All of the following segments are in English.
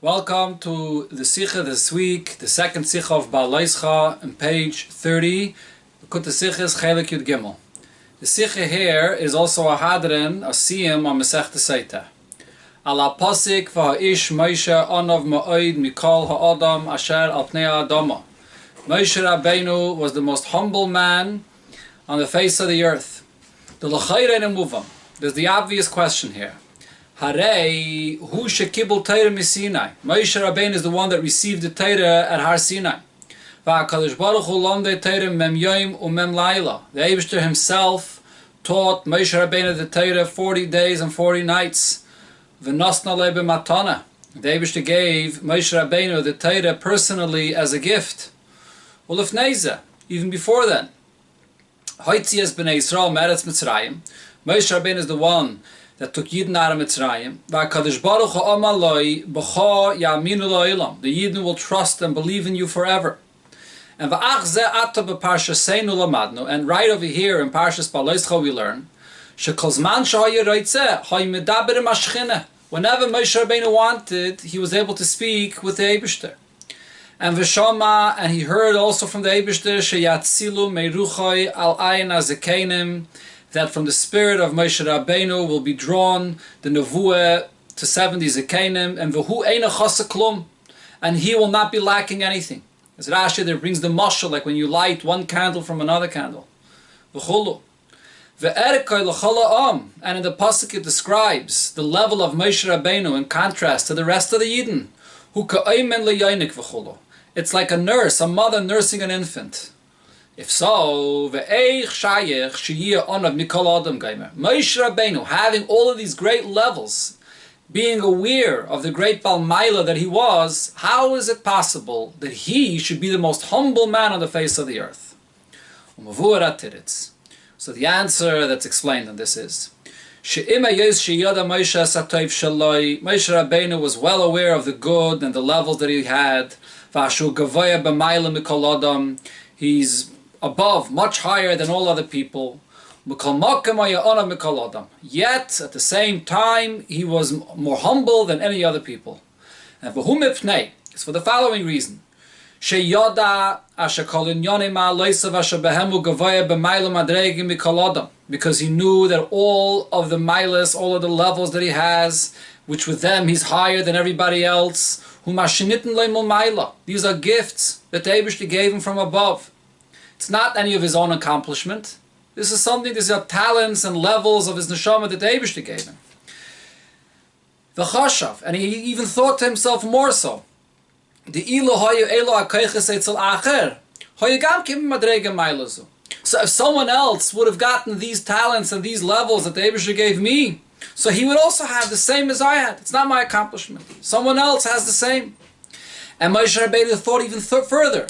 Welcome to the Sicha this week, the second Sicha of Behaalosecha, on page 30, Likkutei Sichos, Chelek Yud Gimel. The Sicha here is also a hadran, a siyum on Masechta Seita. Ala pasik v'ha'ish Moshe onav ma'od mikol ha'adam asher al pnei ha'adama. Moshe Rabbeinu was the most humble man on the face of the earth. The l'chayrein muvam. There's the obvious question here. Harei hu shekibul Torah miSinai. Moshe Rabbeinu is the one that received the Torah at Har Sinai. VaHaKadosh Baruch Hu lomdei Torah mem yom umem laila. The Eibishter himself taught Moshe Rabbeinu the Torah 40 days and 40 nights. V'nosna le b'matana. The Eibishter gave Moshe Rabbeinu the Torah personally as a gift. Ulefnei zeh, even before then. Hoitzias b'nei Yisrael meretz Mitzrayim. Moshe Rabbeinu is the one that took Yidden out of Mitzrayim. VaHaKadosh Baruch Hu amar loi b'cha ya'aminu lo'olam. The Yidden will trust and believe in you forever. And v'ach zeh ato b'parshaseinu lamadnu. And right over here in Parshas Behaalosecha we learn shekol zman shehoya roitzeh hoya medaber im hashchina. Whenever Moshe Rabbeinu wanted, he was able to speak with the Eibishter. And v'shama, and he heard also from the Eibishter sheyatzilu meiruchoi al ayin hazekenim, that from the spirit of Moshe Rabbeinu will be drawn the nevuah to 70 zekenim, and v'hu eina chasa klum, and he will not be lacking anything. As Rashi there brings the mashal, like when you light one candle from another candle. V'chulu. Ve'erikoi l'chol ha'am, and in the pasuk it describes the level of Moshe Rabbeinu in contrast to the rest of the Yidden. Hu ka'omen le'yonik v'chulu. It's like a nurse, a mother nursing an infant. If so, ve'eich shayech sheyiyeh onav mikol adam gaimer. Moshe Rabbeinu, having all of these great levels, being aware of the great Balmaila that he was, how is it possible that he should be the most humble man on the face of the earth? So the answer that's explained in this is, Moshe Rabbeinu was well aware of the good and the levels that he had. He's above, much higher than all other people. Yet, at the same time, he was more humble than any other people. And it's for the following reason. Because he knew that all of the milas, all of the levels that he has, which with them he's higher than everybody else, these are gifts that the Eibishter gave him from above. It's not any of his own accomplishment. This is something, these are talents and levels of his neshama that the Eibishter gave him. The chashav, and he even thought to himself more so. So if someone else would have gotten these talents and these levels that the Eibishter gave me, so he would also have the same as I had. It's not my accomplishment. Someone else has the same. And Moshe Rabbeinu thought even further.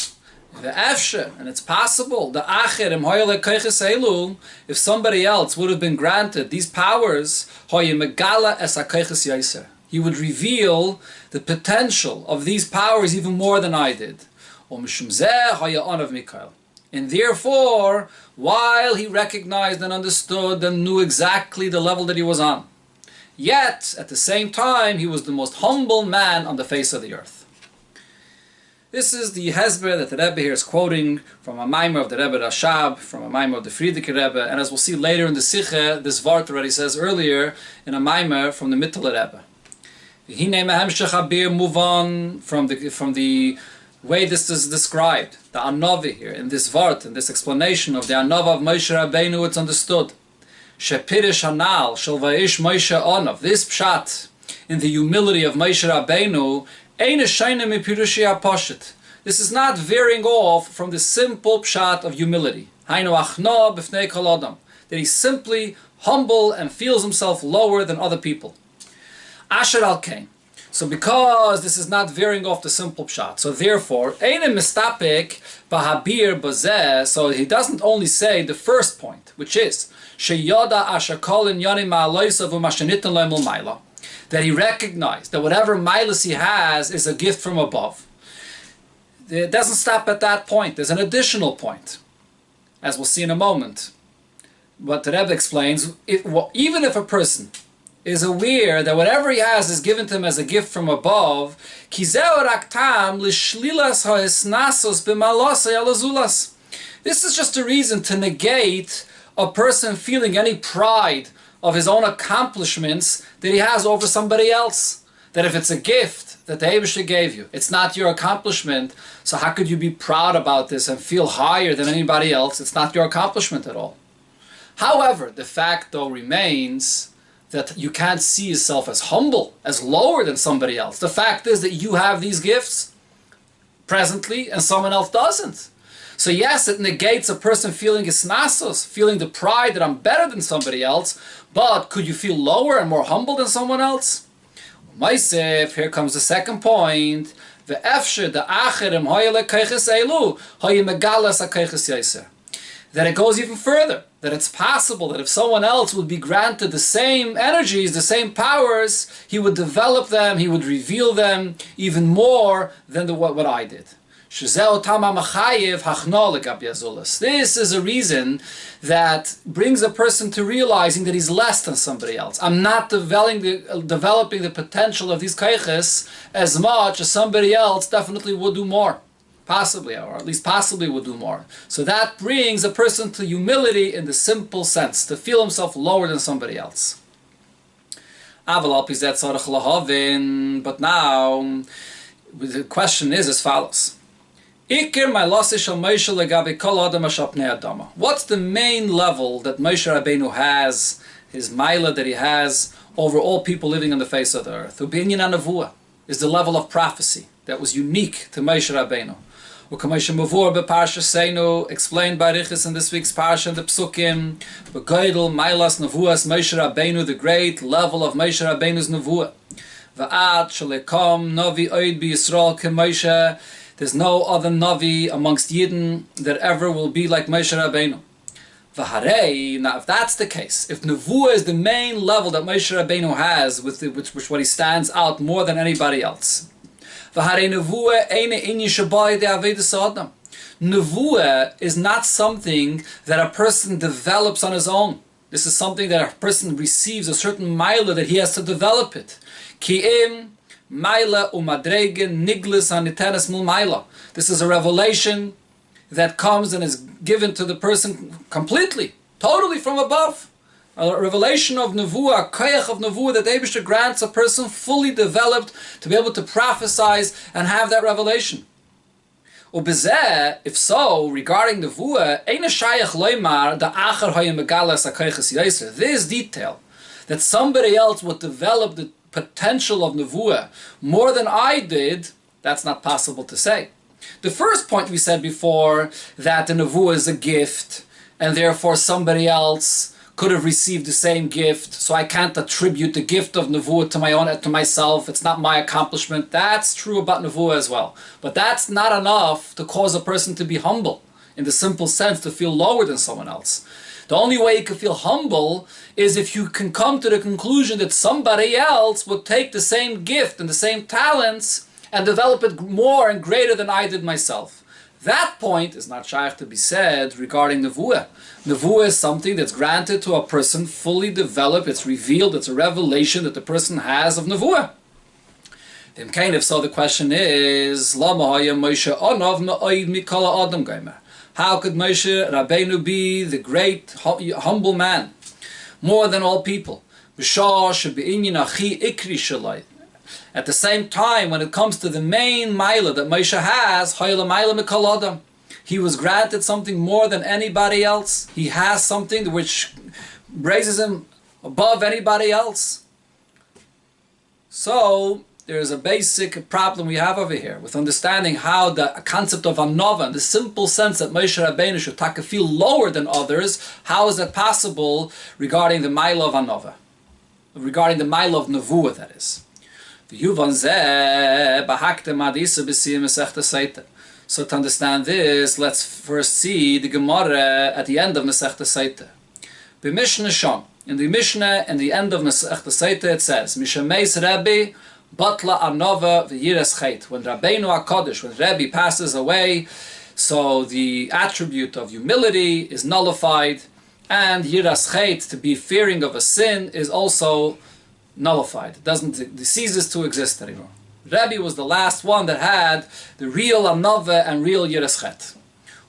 The afshe, and it's possible, the acher im hoyle koiches elu, if somebody else would have been granted these powers, hoye megala es hakoiches yaiser. He would reveal the potential of these powers even more than I did. Mishum zeh hoye onav Mikael. And therefore, while he recognized and understood and knew exactly the level that he was on, yet at the same time he was the most humble man on the face of the earth. This is the Hezber that the Rebbe here is quoting from a Maimer of the Rebbe Rashab, from a Maimer of the Frierdiker Rebbe, and as we'll see later in the Sicha, this Vart already says earlier in a Maimer from the Mittler Rebbe. Move on from the way this is described, the Anovi here, in this Vart, in this explanation of the Anova of Moshe Rabbeinu, it's understood. Shepirish Hanal, Shel Vayish Moshe Onov, this Pshat, in the humility of Moshe Rabbeinu, this is not veering off from the simple pshat of humility. That he's simply humble and feels himself lower than other people. Asher al kain. So because this is not veering off the simple pshat, so therefore, so he doesn't only say the first point, which is that he recognized that whatever milas he has is a gift from above. It doesn't stop at that point. There's an additional point, as we'll see in a moment. What the Rebbe explains, even if a person is aware that whatever he has is given to him as a gift from above, this is just a reason to negate a person feeling any pride of his own accomplishments that he has over somebody else. That if it's a gift that the Eibusher gave you, it's not your accomplishment, so how could you be proud about this and feel higher than anybody else? It's not your accomplishment at all. However, the fact though remains that you can't see yourself as humble, as lower than somebody else. The fact is that you have these gifts presently and someone else doesn't. So yes, it negates a person feeling isnasos, feeling the pride that I'm better than somebody else, but could you feel lower and more humble than someone else? Maisef, here comes the second point. That it goes even further. That it's possible that if someone else would be granted the same energies, the same powers, he would develop them, he would reveal them even more than what I did. This is a reason that brings a person to realizing that he's less than somebody else. I'm not developing the potential of these kaiches as much as somebody else definitely would do more. Possibly, or at least possibly would do more. So that brings a person to humility in the simple sense, to feel himself lower than somebody else. But now, the question is as follows. What's the main level that Moshe Rabbeinu has, his maila that he has over all people living on the face of the earth? Is the level of prophecy that was unique to Moshe Rabbeinu. Explained by Riches in this week's Parsha and the Psukim, Begoidel, Mailas, Nevuas, Moshe Rabbeinu, the great level of Moshe Rabbeinu's Nevuah. Va'at, Shalekom, Novi, Oid, B'Yisrael, Ke-Moshe. There's no other Navi amongst Yidden that ever will be like Moshe Rabbeinu. V'harei, now if that's the case, if Nevuah is the main level that Moshe Rabbeinu has, with which what he stands out more than anybody else, Nevuah is not something that a person develops on his own. This is something that a person receives a certain maila that he has to develop it. This is a revelation that comes and is given to the person completely, totally from above. A revelation of Nevuah, a koyach of Nevuah that Eibusher grants a person fully developed to be able to prophesize and have that revelation. If so, regarding Nevuah, this detail, that somebody else would develop the potential of Nevuah more than I did, that's not possible to say. The first point we said before, that the Nevuah is a gift, and therefore somebody else could have received the same gift, so I can't attribute the gift of Nevuah to myself. It's not my accomplishment. That's true about Nevuah as well. But that's not enough to cause a person to be humble, in the simple sense, to feel lower than someone else. The only way you can feel humble is if you can come to the conclusion that somebody else would take the same gift and the same talents and develop it more and greater than I did myself. That point is not shaykh to be said regarding Nevuah. Nevuah is something that's granted to a person fully developed, it's revealed, it's a revelation that the person has of Nevuah. If so, the question is, how could Moshe Rabbeinu be the great, humble man, more than all people? At the same time, when it comes to the main maila that Moshe has, he was granted something more than anybody else. He has something which raises him above anybody else. So, there's a basic problem we have over here with understanding how the concept of anova, in the simple sense that Moshe Rabbeinu should feel lower than others, how is that possible regarding the maila of anova? Regarding the maila of Nevuah, that is. So to understand this, let's first see the Gemara at the end of Masechta Seita. In the Mishnah, in the end of Masechta Seita, it says, Mishameis Rabbi, Batla Anova v'Yiras Chet. When Rabbeinu HaKadosh, when Rabbi passes away, so the attribute of humility is nullified, and Yiras Chet, to be fearing of a sin, is also nullified. It ceases to exist anymore. Rabbi was the last one that had the real anava and real yiras chet.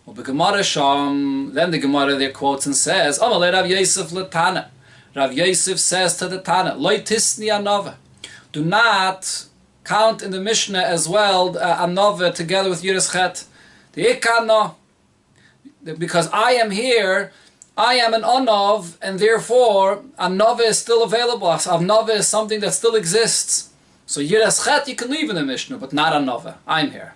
Then the Gemara there quotes and says, Amalei Rav Yosef letana. Rav Yosef says to the Tana, Lo tisni anava. Do not count in the Mishnah as well anava together with yiras chet. The ikano, because I am here, I am an anov, and therefore anava is still available. Anava is something that still exists. So yiras chet you can leave in the Mishnah, but not anava. I'm here.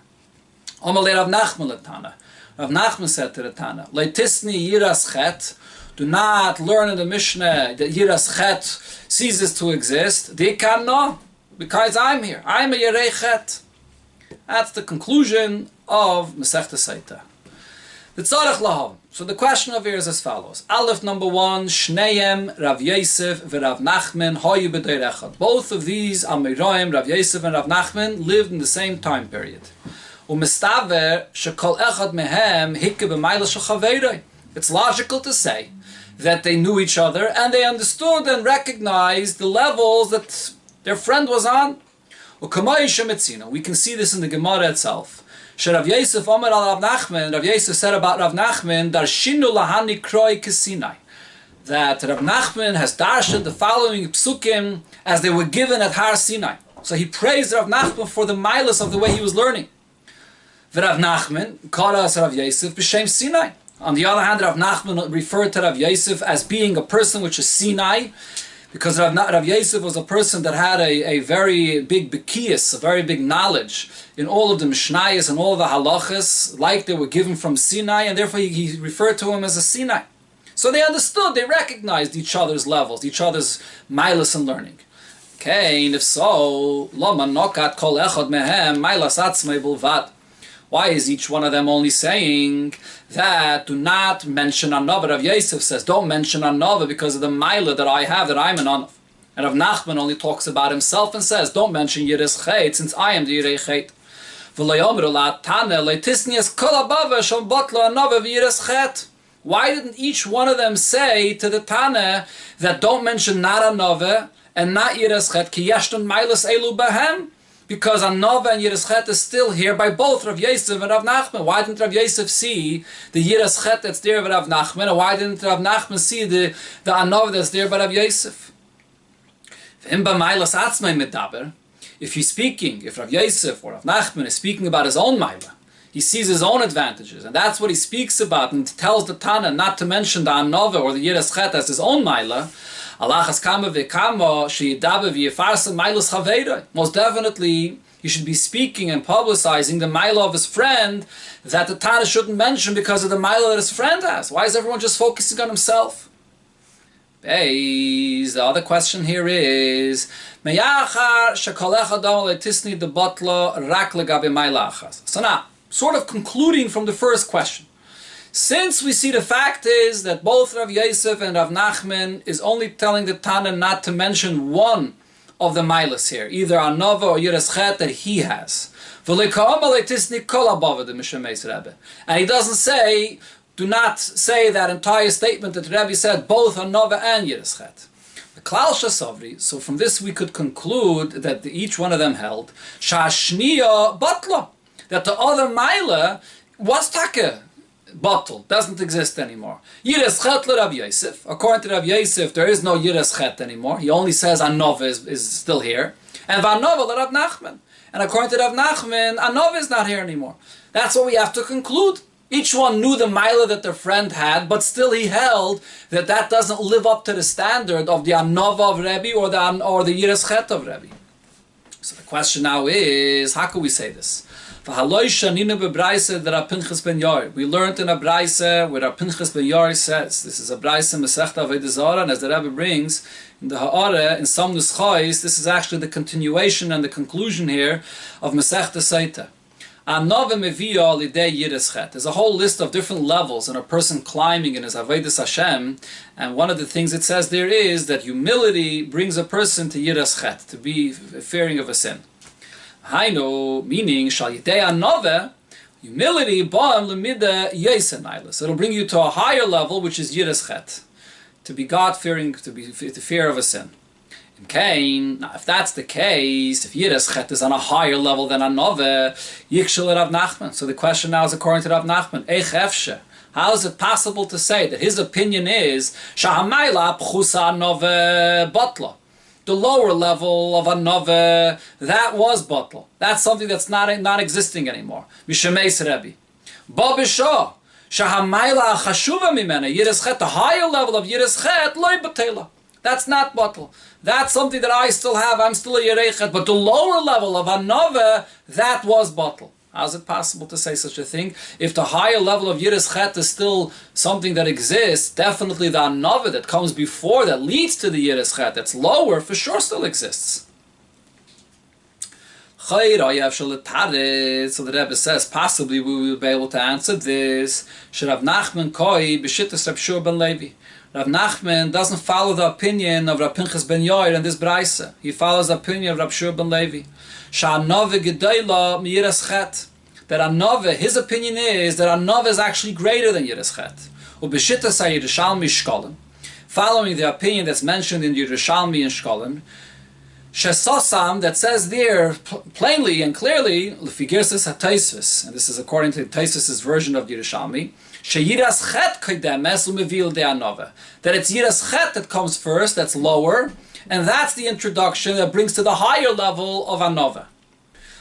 Amalei Rav Nachman letana. Rav Nachman said to the Tana, Lo tisni yiras chet. Do not learn in the Mishnah that yiras chet ceases to exist. They cannot, because I'm here. I'm a yirei chet. That's the conclusion of Masechta Saita. The tzarech lahav. So the question of here is as follows. Aleph number 1, Shneim, Rav Yosef, v'Rav Nachman, hoyu b'deir echad. Both of these Amoraim, Rav Yosef and Rav Nachman, lived in the same time period. U'mistaver shekol echad mehem hikke b'mayla shel chaveiroi. It's logical to say that they knew each other and they understood and recognized the levels that their friend was on. We can see this in the Gemara itself. Rav Yosef Omer al Rav Nachman, Rav Yosef said about Rav Nachman, Darshinu lahani kroi kesinai, that Rav Nachman has darshan the following psukim as they were given at Har Sinai. So he praised Rav Nachman for the milas of the way he was learning. Rav Nachman called us Rav Yosef b'shem Sinai. On the other hand, Rav Nachman referred to Rav Yosef as being a person which is Sinai, because Rav Yosef was a person that had a very big bekiyas, a very big knowledge in all of the Mishnayos and all of the halachas, like they were given from Sinai, and therefore he referred to him as a Sinai. So they understood, they recognized each other's levels, each other's milas and learning. Okay, and if so, Lama nokat kol echad mehem milas atzmei bulvad. Why is each one of them only saying that do not mention another? Rav Yosef says, don't mention another because of the milah that I have, that I'm an anav. And Rav Nachman only talks about himself and says, don't mention yiras chet, since I am the yirei chet. Why didn't each one of them say to the Tana that don't mention not another and not yiras chet, ki yashtun milas elu bahem? Because Anova and Yiras Chet is still here by both Rav Yosef and Rav Nachman. Why didn't Rav Yosef see the Yiras Chet that's there by Rav Nachman? Or why didn't Rav Nachman see the Anova that's there by Rav Yosef? If he's speaking, if Rav Yosef or Rav Nachman is speaking about his own Maila, he sees his own advantages, and that's what he speaks about, and tells the Tana not to mention the Anova or the Yiras Chet as his own Maila. Most definitely, he should be speaking and publicizing the Maila of his friend that the Tana shouldn't mention because of the Maila that his friend has. Why is everyone just focusing on himself? The other question here is, so now, sort of concluding from the first question. Since we see the fact is that both Rav Yosef and Rav Nachman is only telling the Tana not to mention one of the milas here, either Anova or Yiras Chet that he has. And he doesn't say, do not say that entire statement that Rabbi said, both Anova and Yiras Chet. So from this we could conclude that each one of them held Shashniya Batla, that the other Maila was Taka. Bottle doesn't exist anymore. Yiras Chet le Rav Yosef. According to Rav Yosef, there is no Yiras Chet anymore. He only says Anova is still here. And Vanova le Rav Nachman. And according to Rav Nachman, Anova is not here anymore. That's what we have to conclude. Each one knew the Maila that their friend had, but still he held that that doesn't live up to the standard of the Anova of Rabbi or the Yiras Chet of Rabbi. So the question now is, how can we say this? We learned in a Braise where Rav Pinchas ben Yair says, this is a Braise Masechta Avodah Zarah, and as the Rabbi brings in the Ha'ara, in some Nuschais, this is actually the continuation and the conclusion here of Masechta Saita. There's a whole list of different levels in a person climbing in his Avodas Hashem, and one of the things it says there is that humility brings a person to Yiras Chet, to be fearing of a sin. Hainu, meaning shal yidei anove, humility ba'am lemida yesen nailas. It'll bring you to a higher level, which is Yiras Chet, to be God fearing, to fear of a sin. Kain, now if that's the case, if Yiras Chet is on a higher level than Anove, Yikshel Rav Nachman. So the question now is according to Rav Nachman, Eich Efshe. How is it possible to say that his opinion is Shahamayla Pchusa Anove Batla? The lower level of Anove, that was Batla. That's something that's not existing anymore. Mishameis Rebbe. Babisha. Shahamayla Chashuva Mimena Yiras Chet, the higher level of Yiras Chet, Loi Batela. That's not Batla. That's something that I still have. I'm still a Yerechet. But the lower level of Anove, that was Batla. How is it possible to say such a thing? If the higher level of Yiras Chet is still something that exists, definitely the Anove that comes before, that leads to the Yiras Chet, that's lower, for sure still exists. So the Rebbe says, possibly we will be able to answer this. Rav Nachman koi b'shittas Rab Shua ben Levi. Rav Nachman doesn't follow the opinion of Rab Pinchas ben Yair in this brayse. He follows the opinion of Rab Shua ben Levi. Sha'anove gedayla miyiras chet. That Anove, his opinion is that Anove is actually greater than Yiras Chet. U'b'shittas ha'Yerushalmi Shkolim. Following the opinion that's mentioned in Yerushalmi and Shkolim, Shesosam, that says there plainly and clearly, L'figirsis HaTaisvis, and this is according to Taisvis' version of Yerushalmi, Sheyiras Chet kodemes u'mevil de Anove. That it's Yiras Chet that comes first, that's lower, and that's the introduction that brings to the higher level of Anove.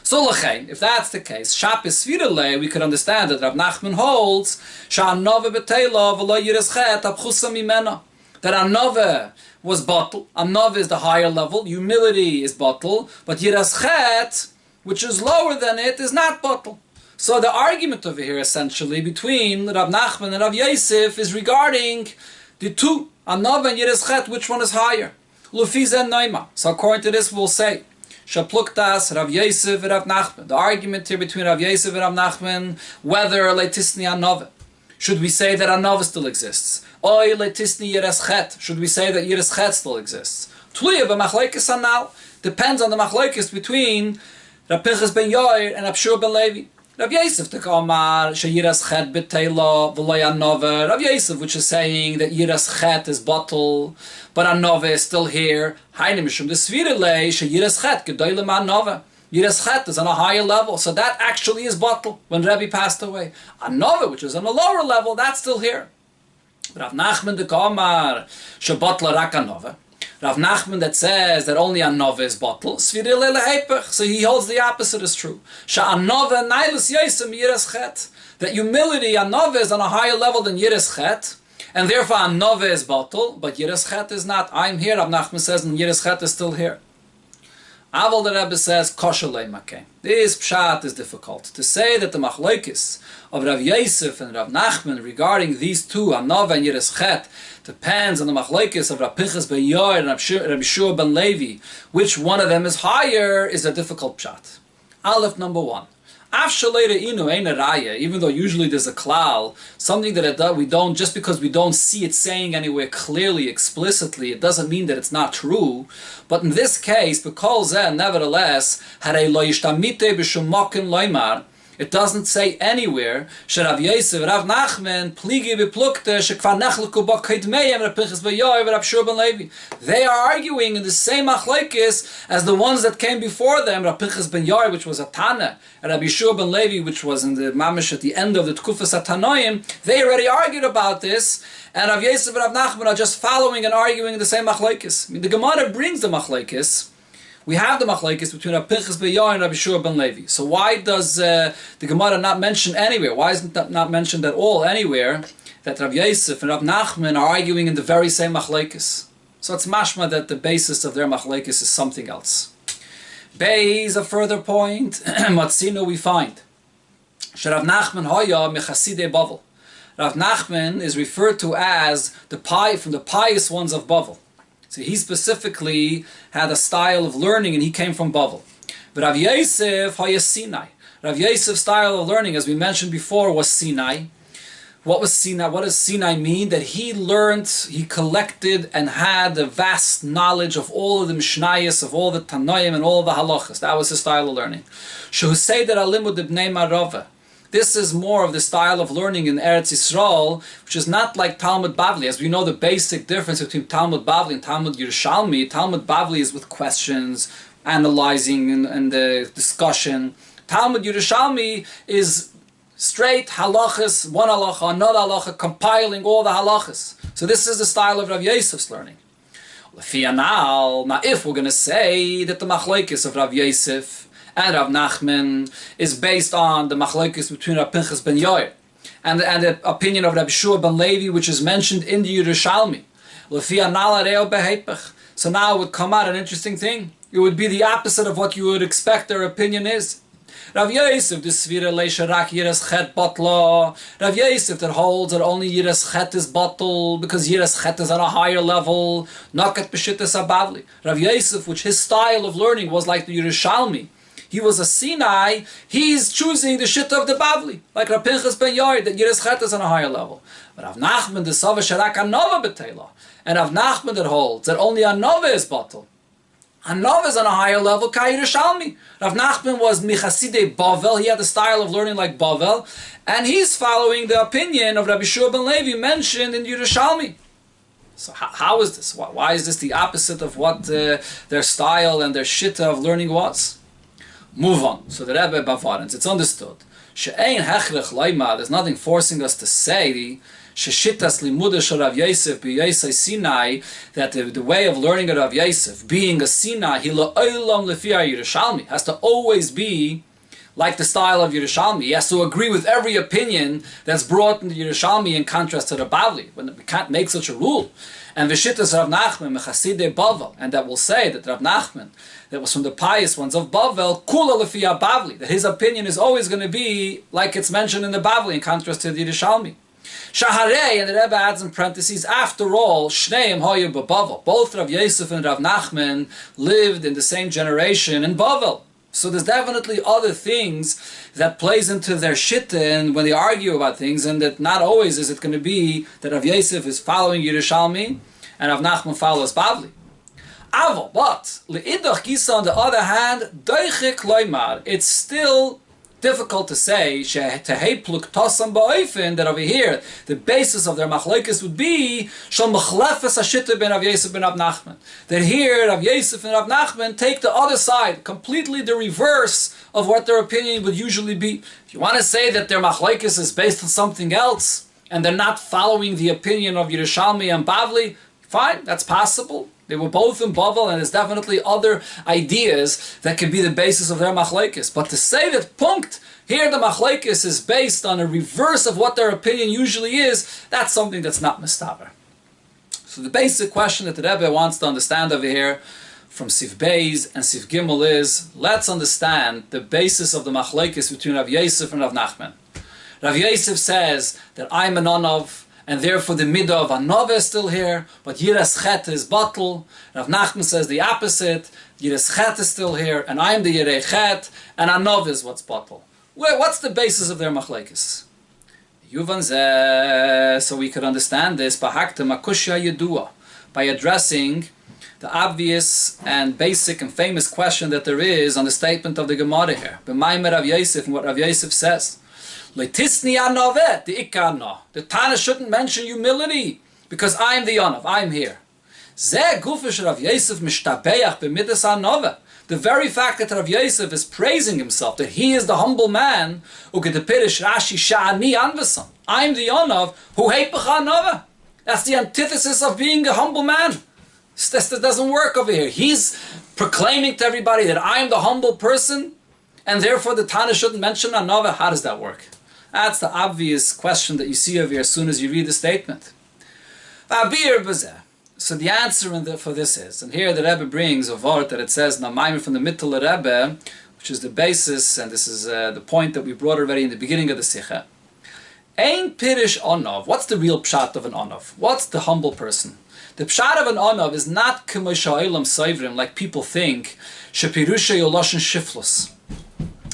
So l'chein, if that's the case, Shapis Svirele, we could understand that Rav Nachman holds, Sha'anove b'teila v'lo Yiras Chet apchusa mimena. That Anove was bottle. Anove is the higher level. Humility is bottle. But Yiras Chet, which is lower than it, is not bottle. So the argument over here, essentially, between Rav Nachman and Rav Yosef is regarding the two, Anove and Yiras Chet, which one is higher? Lufizen Noima. So according to this, we'll say, Shapluktas, Rav Yosef and Rav Nachman. The argument here between Rav Yosef and Rav Nachman, whether Leitisni Anove. Should we say that Anove still exists? Oy Leitisni Yiras Chet. Should we say that Yiras Chet still exists? Tluya b'machleikis anal. Depends on the machleikis between Rab Pinchas ben Yair and Rab Shua ben Levi. Rav Yosef tekamar sheyiras Chet b'teila v'lo Anove. Rav Yosef, which is saying that Yiras Chet is bottle, but Anove is still here. Hainu mishum desvirele sheyiras Chet gedoylem Anove. Yiras Chet is on a higher level, so that actually is bottle when Rabbi passed away. Anove, which is on a lower level, that's still here. Rav Nachman de Kamar shebatla rak Anove. Rav Nachman that says that only Anove is bottle, svirele lehepech. So he holds the opposite is true. Sha'anove nailus yosem Yiras Chet. That humility, Anove is on a higher level than Yiras Chet, and therefore Anove is bottle, but Yiras Chet is not. I'm here, Rav Nachman says, and Yiras Chet is still here. Aval the Rebbe says, Koshelei Makeh. This pshat is difficult. To say that the machlokes of Rav Yosef and Rav Nachman regarding these two, Anove and Yiras Chet, depends on the machlokes of Rav Pinchas ben Yair and Rabbi Shua ben Levi. Which one of them is higher is a difficult pshat. Aleph number one. Even though usually there's a klal, something that we don't, just because we don't see it saying anywhere clearly, explicitly, it doesn't mean that it's not true. But in this case, because nevertheless, it doesn't say anywhere, Rav Yosef, Rav Nachman, pligi beplukte, shekvar nechleku ba kaidmeim, Rav Pinchas ben Yair, Rav Shua ben Levi. They are arguing in the same machlokes as the ones that came before them, Rav Pinchas ben Yair, which was a Tana, and Rabbi Shua ben Levi, which was in the Mamish at the end of the Tkufas Atanoim. They already argued about this, and Rav Yosef and Rav Nachman are just following and arguing the same machlokes. I mean, the Gemara brings the machlokes. We have the machlokes between Rabbi Pinchas ben Yair and Rabbi Shua ben Levi. So why does the Gemara not mention anywhere? Why isn't that not mentioned at all anywhere that Rabbi Yosef and Rabbi Nachman are arguing in the very same machlokes? So it's mashma that the basis of their machlokes is something else. Beis, a further point, Matzino we find. Rav Nachman hoya mechassidei Bavel. Rav Nachman is referred to as from the pious ones of Bavel. So he specifically had a style of learning and he came from Bavel. But Rav Yosef hoya Sinai. Rav Yosef's style of learning, as we mentioned before, was Sinai. What was Sinai? What does Sinai mean? That he learned, he collected and had a vast knowledge of all of the Mishnayos, of all the Tanoim and all of the Halachas. That was his style of learning. Shehusei der alimud ibnei marava. This is more of the style of learning in Eretz Yisrael, which is not like Talmud Bavli. As we know, the basic difference between Talmud Bavli and Talmud Yerushalmi, Talmud Bavli is with questions, analyzing, and the discussion. Talmud Yerushalmi is straight halachas, one halacha, another halacha, compiling all the halachas. So this is the style of Rav Yosef's learning. Now, if we're going to say that the machlokes of Rav Yosef and Rav Nachman is based on the machlokes between Rav Pinchas ben Yair and the opinion of Rabbi Shua ben Levi, which is mentioned in the Yerushalmi, so now it would come out an interesting thing. It would be the opposite of what you would expect their opinion is. Rav Yosef, the Svira Leisha Rak Yiras Chet Batla. Rav Yosef that holds that only Yiras Chet is bottle because Yiras Chet is on a higher level. Nakat B'Shittas Abavli. Rav Yosef, which his style of learning was like the Yerushalmi. He was a Sinai. He's choosing the shit of the Bavli, like Rav Pinchas ben Yair, that Yiras Chet is on a higher level. But Rav Nachman, the Sava Sharak Anova B'Teila, and Rav Nachman that holds that only Anova is bottle. Anov is on a higher level, Kai Yerushalmi. Rav Nachman was Michaside Bavel. He had the style of learning like Bavel. And he's following the opinion of Rabbi Shua ben Levi mentioned in Yerushalmi. So how is this? Why is this the opposite of what their style and their shitta of learning was? Move on. So the Rebbe Bavarans, it's understood. She'ein hechrech leima, there's nothing forcing us to say Sheshitas limuda shel Rav Yosef b'Yosei Sinai, that the way of learning of Rav Yosef, being a Sinai, he la'olam lefi Yerushalmi, has to always be like the style of Yerushalmi. He has to agree with every opinion that's brought in the Yerushalmi in contrast to the Bavli. When we can't make such a rule. And Vishitas Rav Nachman mechaside Bavel, and that will say that Rav Nachman, that was from the pious ones of Bavel, kula lefi Bavli, that his opinion is always going to be like it's mentioned in the Bavli in contrast to the Yerushalmi. Shaharei, and the Rebbe adds in parentheses, after all, Shneim Hoyu b'Bavel. Both Rav Yosef and Rav Nachman lived in the same generation in Bavel. So there's definitely other things that plays into their shitta and when they argue about things, and that not always is it going to be that Rav Yosef is following Yerushalmi and Rav Nachman follows Bavli. Aval, but le'idach gisa, on the other hand, doichik loymar, it's still difficult to say that over here the basis of their machlokes would be that here Rav Yosef and Rav Nachman take the other side, completely the reverse of what their opinion would usually be. If you want to say that their machlokes is based on something else and they're not following the opinion of Yerushalmi and Bavli, fine, that's possible. They were both in Bavel, and there's definitely other ideas that could be the basis of their machlokes. But to say that punkt, here the machlokes is based on a reverse of what their opinion usually is, that's something that's not mistaber. So the basic question that the Rebbe wants to understand over here from Sif Beis and Sif Gimel is, let's understand the basis of the machlokes between Rav Yosef and Rav Nachman. Rav Yosef says that I'm an Onav, and therefore the midah of Anova is still here, but Yiras Chet is bottle. Rav Nachman says the opposite, Yiras Chet is still here, and I'm the Yirei Chet, and Anova is what's bottle. What's the basis of their machlokes? Yuvan zeh, so we could understand this, Bahakta Makushya Yedua, by addressing the obvious and basic and famous question that there is on the statement of the Gemara here. B'mayim Rav Yosef, and what Rav Yosef says. Leitisni anovet, the ikano. The Tana shouldn't mention humility because I'm the Yonav, I'm here. Zeh gufish Rav Yosef mishtabeach b'midas anova. The very fact that Rav Yosef is praising himself, that he is the humble man, ugedepirish Rashi sha'ani anvasam. I'm the Yonav who hate b'chanova. That's the antithesis of being a humble man. This doesn't work over here. He's proclaiming to everybody that I'm the humble person, and therefore the Tana shouldn't mention anova. How does that work? That's the obvious question that you see over here as soon as you read the statement. So the answer for this is, and here the Rebbe brings a word that it says, Namayim from the Mittel Rebbe, which is the basis, and this is the point that we brought already in the beginning of the Sikha. Ein Pirish Onov. What's the real pshat of an Onov? What's the humble person? The pshat of an Onov is not K'mosha'ilam Saivrim, like people think, Shepirusha Yoloshin Shiflus,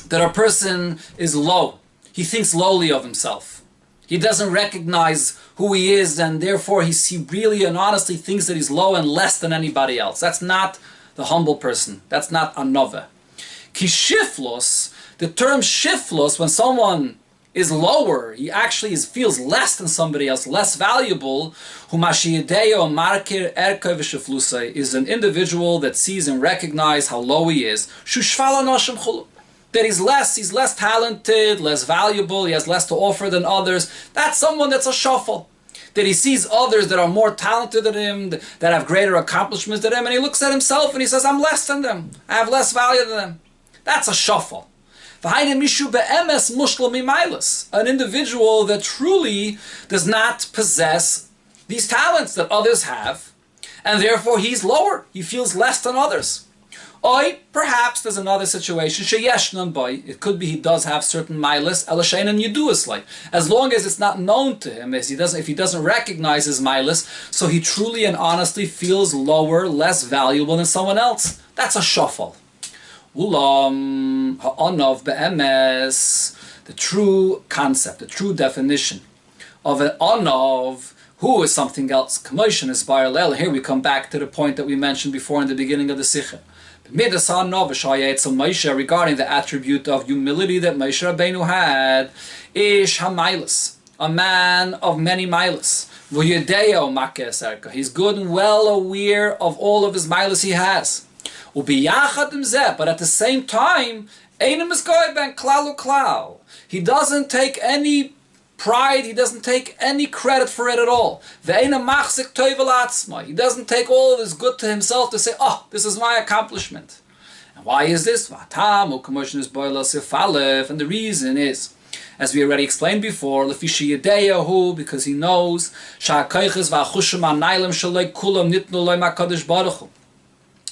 that a person is low. He thinks lowly of himself. He doesn't recognize who he is, and therefore he really and honestly thinks that he's low and less than anybody else. That's not the humble person. That's not anova. Ki shiflos, the term shiflos, when someone is lower, he actually feels less than somebody else, less valuable, is an individual that sees and recognizes how low he is. That he's less talented, less valuable, he has less to offer than others. That's someone that's a shuffle. That he sees others that are more talented than him, that have greater accomplishments than him, and he looks at himself and he says, I'm less than them. I have less value than them. That's a shuffle. An individual that truly does not possess these talents that others have, and therefore he's lower. He feels less than others. Or perhaps there's another situation. It could be he does have certain milas, as long as it's not known to him, if he doesn't recognize his milas, so he truly and honestly feels lower, less valuable than someone else. That's a shuffle. Ha'anav be'emes, the true concept, the true definition of an anav, who is something else. Kamoishan is baralel. Here we come back to the point that we mentioned before in the beginning of the Sikha. Regarding the attribute of humility that Moshe Rabbeinu had, Ish HaMailas, a man of many milas. He's good and well aware of all of his milas he has. But at the same time, he doesn't take any pride, he doesn't take any credit for it at all. He doesn't take all of this good to himself to say, oh, this is my accomplishment. And why is this? And the reason is, as we already explained before, because he knows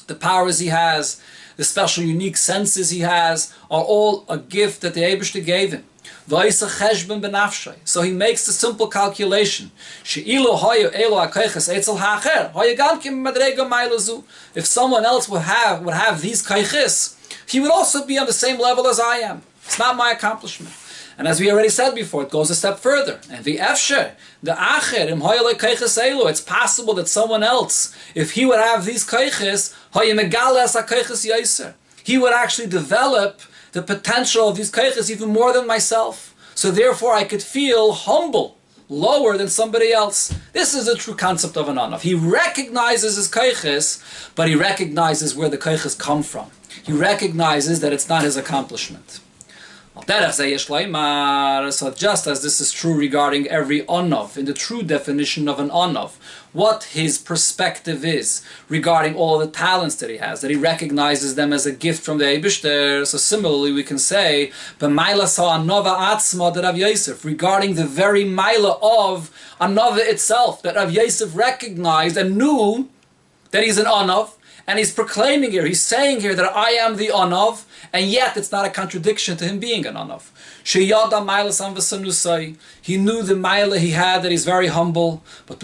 the powers he has, the special unique senses he has, are all a gift that the Eibishter gave him. So he makes the simple calculation. If someone else would have these kaichis, he would also be on the same level as I am. It's not my accomplishment. And as we already said before, it goes a step further. And the efsher, the acher, it's possible that someone else, if he would have these kaichis, he would actually develop the potential of these kaichis even more than myself. So therefore I could feel humble, lower than somebody else. This is a true concept of an anav. He recognizes his kaichis, but he recognizes where the kaichis come from. He recognizes that it's not his accomplishment. So just as this is true regarding every anav, in the true definition of an anav, what his perspective is regarding all the talents that he has, that he recognizes them as a gift from the Eibishter. So similarly we can say, regarding the very maila of anava itself, that Rav Yosef recognized and knew that he's an anav, and he's proclaiming here, he's saying here that I am the anav, and yet it's not a contradiction to him being an anav. He knew the maila he had, that he's very humble, but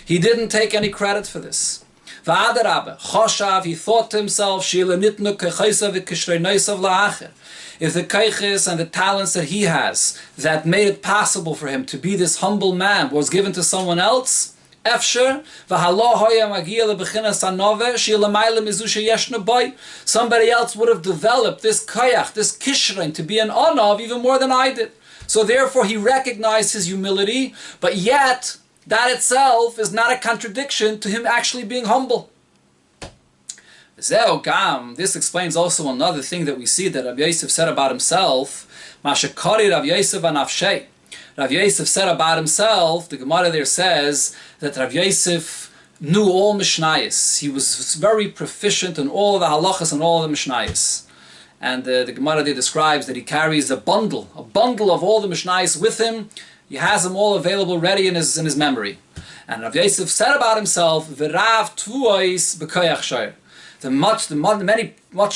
he didn't take any credit for this. He thought to himself, if the kaiches and the talents that he has, that made it possible for him to be this humble man, was given to someone else, somebody else would have developed this kayach, this kishrein, to be an anav even more than I did. So therefore he recognized his humility, but yet that itself is not a contradiction to him actually being humble. This explains also another thing that we see that Rabbi Yosef said about himself. Rav Yosef said about himself, the Gemara there says that Rav Yosef knew all Mishnayos. He was very proficient in all the halachas and all the Mishnayos. And the Gemara there describes that he carries a bundle of all the Mishnayos with him. He has them all available ready in his memory. And Rav Yosef said about himself, "V'rav tuois b'koyach shor." The much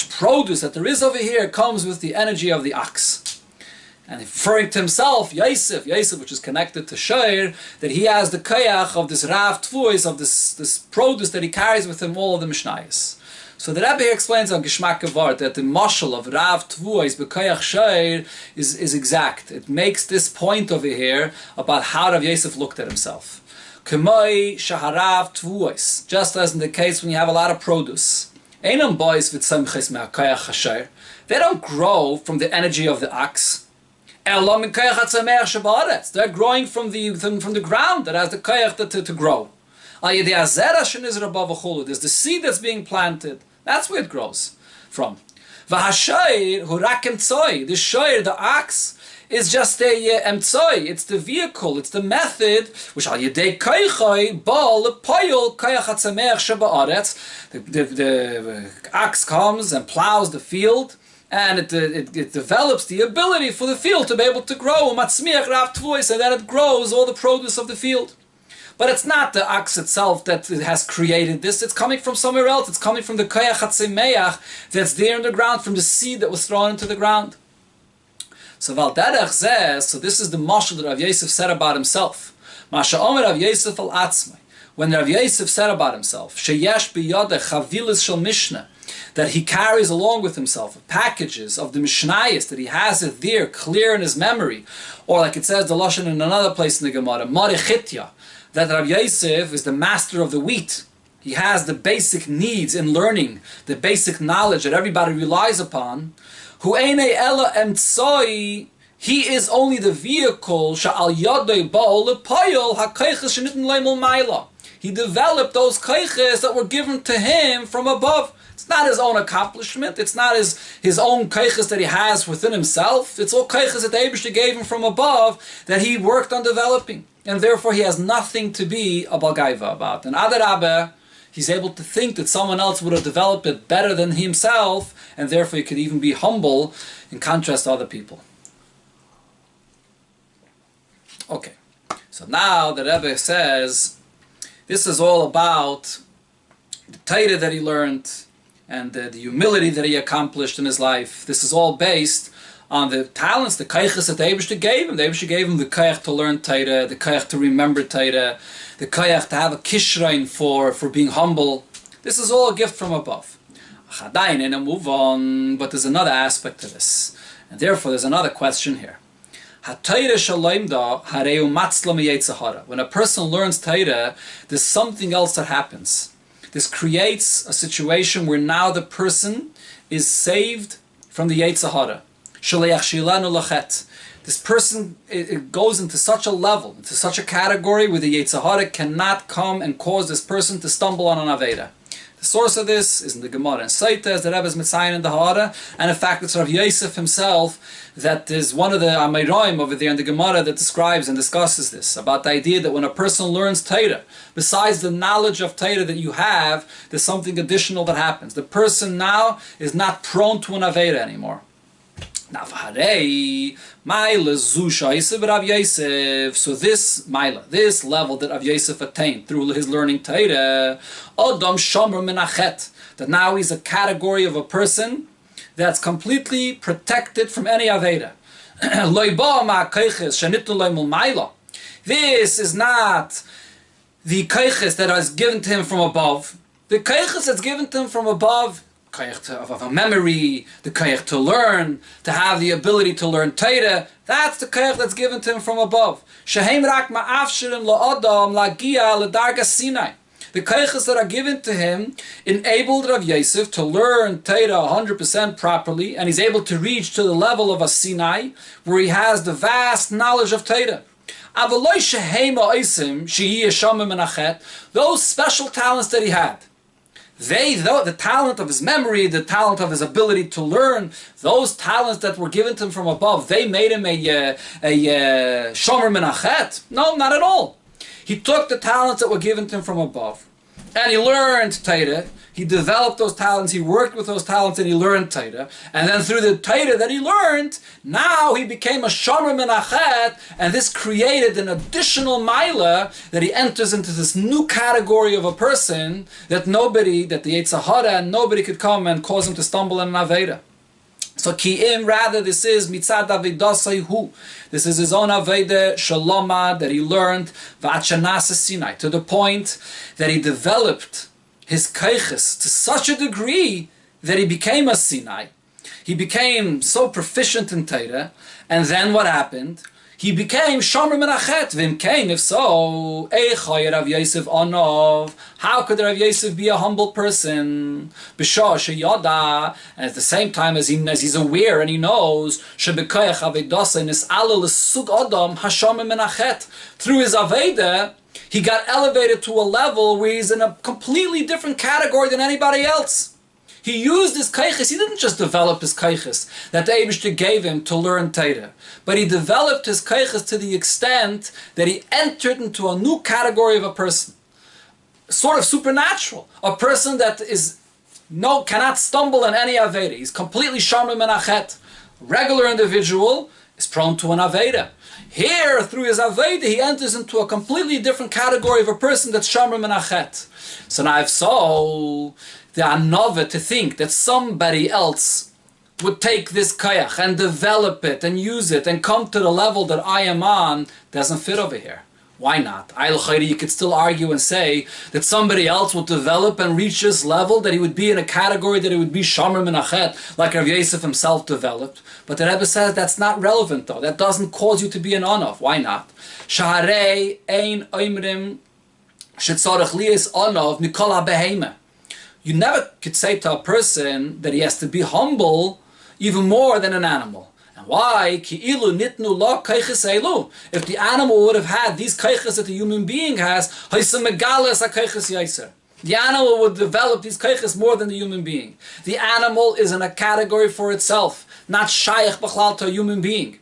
produce that there is over here comes with the energy of the ox. And referring to himself, Yosef, which is connected to Shor, that he has the koyach of this Rav Tvuos, of this produce that he carries with him, all of the Mishnayos. So the Rabbi explains on Geshmak Vart that the mashal of Rav Tvuos b'koyach Shor is exact. It makes this point over here about how Rav Yosef looked at himself. K'moi shaharav Tvuos, just as in the case when you have a lot of produce. Einam boys with samches me'akayach hasher. They don't grow from the energy of the ox. They're growing from the ground that has the kayach to grow. There's the seed that's being planted. That's where it grows from. The shoyer, the ox, is just a emtsoi. It's the vehicle. It's the method which the ox comes and plows the field, and it develops the ability for the field to be able to grow, and then it grows all the produce of the field. But it's not the ox itself that has created this. It's coming from somewhere else. It's coming from the koyach hatzemeach that's there in the ground, from the seed that was thrown into the ground. So this is the mashal that Rav Yosef said about himself. Masha Omer Rav Yosef al Atzmai. When Rav Yosef said about himself, sheyesh biyodeh chavilas shel mishnah, that he carries along with himself packages of the Mishnayos, that he has it there clear in his memory, or like it says the lashon in another place in the Gemara, Marichitya, that Rav Yosef is the master of the wheat. He has the basic needs in learning, the basic knowledge that everybody relies upon. Hu einei ela emtsoi, he is only the vehicle. Sha'al yodei ba'ol lepayol ha'keiches shenitten leimul mayla. He developed those keiches that were given to him from above. It's not his own accomplishment. It's not his own keiches that he has within himself. It's all keiches that the Eibishter gave him from above that he worked on developing. And therefore he has nothing to be a balgaiva about. And Adarabeh, he's able to think that someone else would have developed it better than himself, and therefore he could even be humble in contrast to other people. Okay, so now the Rebbe says this is all about the Torah that he learned and the humility that he accomplished in his life. This is all based on the talents, the keiches that the Eibishter gave him. The Eibishter gave him the keich to learn Torah, the keich to remember Torah, the keich to have a kishrein for being humble. This is all a gift from above. Chadayin, and move on, but there's another aspect to this. And therefore there's another question here. When a person learns Torah, there's something else that happens. This creates a situation where now the person is saved from the Yetzer Hara. This person, it goes into such a level, into such a category where the Yetzer Hara cannot come and cause this person to stumble on an Aveda. The source of this is in the Gemara and Saita, as the Rebbe is Mitzayin in the Hara, and in fact it's Rav Yosef himself that is one of the Amayroim over there in the Gemara that describes and discusses this, about the idea that when a person learns Torah, besides the knowledge of Torah that you have, there's something additional that happens. The person now is not prone to an Aveda anymore. So this Maila, this level that Rav Yosef attained through his learning Torah, that now he's a category of a person that's completely protected from any Aveda. This is not the keiches that is given to him from above. The keiches that's given to him from above, of a memory, the koyach to learn, to have the ability to learn Torah, that's the koyach that's given to him from above. Shehem rak ma'afshirim la'adam lagia l'darga Sinai. The koyachas that are given to him enabled Rav Yosef to learn Torah 100% properly, and he's able to reach to the level of a Sinai, where he has the vast knowledge of Torah. Those special talents that he had, the talent of his memory, the talent of his ability to learn, those talents that were given to him from above, they made him a shomer menachet? No, not at all. He took the talents that were given to him from above, and he learned Torah. He developed those talents, he worked with those talents, and he learned Torah. And then through the Torah that he learned, now he became a shomer menachet, and this created an additional maila that he enters into this new category of a person that the Yetzer Hara and nobody could come and cause him to stumble in an Aveda. So ki'im, rather, this is mitzad avedasayhu. This is his own aveda shaloma that he learned v'achanasa Sinai, to the point that he developed his keiches to such a degree that he became a Sinai. He became so proficient in Torah, and then what happened? he became Shomer Menachet. V'imkein, if so, Eichai Rav Yosef Onov. How could Rav Yosef be a humble person? B'shah sheyada, and at the same time as he's aware and he knows, shebekayach avedasa nis'ala l'sug adam hashomer menachet. Through his aveda, he got elevated to a level where he's in a completely different category than anybody else. He used his kaiches. He didn't just develop his kaiches that the Eibishter gave him to learn Torah, but he developed his kaiches to the extent that he entered into a new category of a person, sort of supernatural, a person that cannot stumble in any aveda. He's completely shomer menachet. Regular individual is prone to an aveda. Here, through his aveda, he enters into a completely different category of a person that's shomer menachet. So now, if so, the anova to think that somebody else would take this kayach and develop it and use it and come to the level that I am on doesn't fit over here. Why not? You could still argue and say that somebody else will develop and reach this level, that he would be in a category that it would be shomer menachet, like Rav Yosef himself developed. But the Rebbe says that's not relevant though. That doesn't cause you to be an onof. Why not? Shaharei ein oimrim shetzarech liyas onof mikol ha-behema. You never could say to a person that he has to be humble even more than an animal. And why? If the animal would have had these kaiches that the human being has, the animal would develop these kaiches more than the human being. The animal is in a category for itself, not shayach b'chlal to a human being.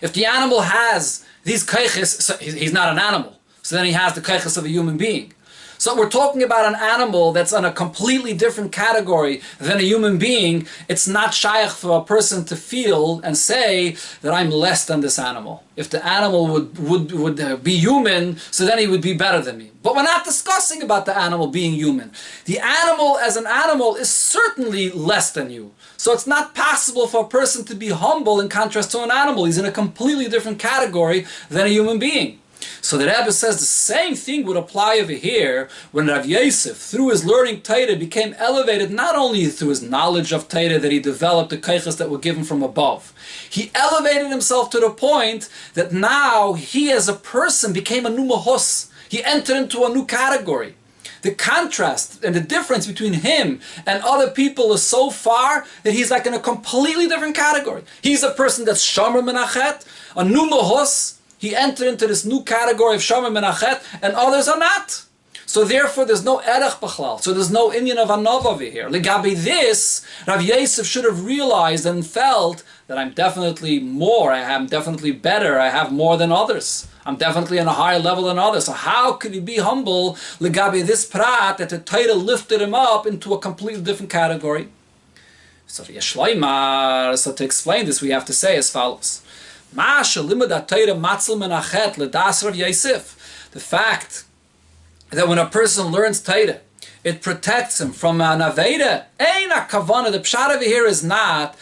If the animal has these kaiches, so he's not an animal. So then he has the kaiches of a human being. So we're talking about an animal that's on a completely different category than a human being. It's not shaykh for a person to feel and say that I'm less than this animal. If the animal would be human, so then he would be better than me. But we're not discussing about the animal being human. The animal as an animal is certainly less than you. So it's not possible for a person to be humble in contrast to an animal. He's in a completely different category than a human being. So the Rebbe says the same thing would apply over here when Rav Yosef, through his learning Torah, became elevated not only through his knowledge of Torah that he developed the kaiches that were given from above. He elevated himself to the point that now he as a person became a new mahos. He entered into a new category. The contrast and the difference between him and other people is so far that he's like in a completely different category. He's a person that's shomer menachet, a new mahos. He entered into this new category of shomer menachet, and others are not. So therefore, there's no erech b'chlal. So there's no Indian of anov over here. Legabi this, Rav Yosef should have realized and felt that I'm definitely more. I am definitely better. I have more than others. I'm definitely on a higher level than others. So how could he be humble? Legabi this prat that the Torah lifted him up into a completely different category. So to explain this, we have to say as follows. The fact that when a person learns Torah, it protects him from an aveda. The pshat over here is not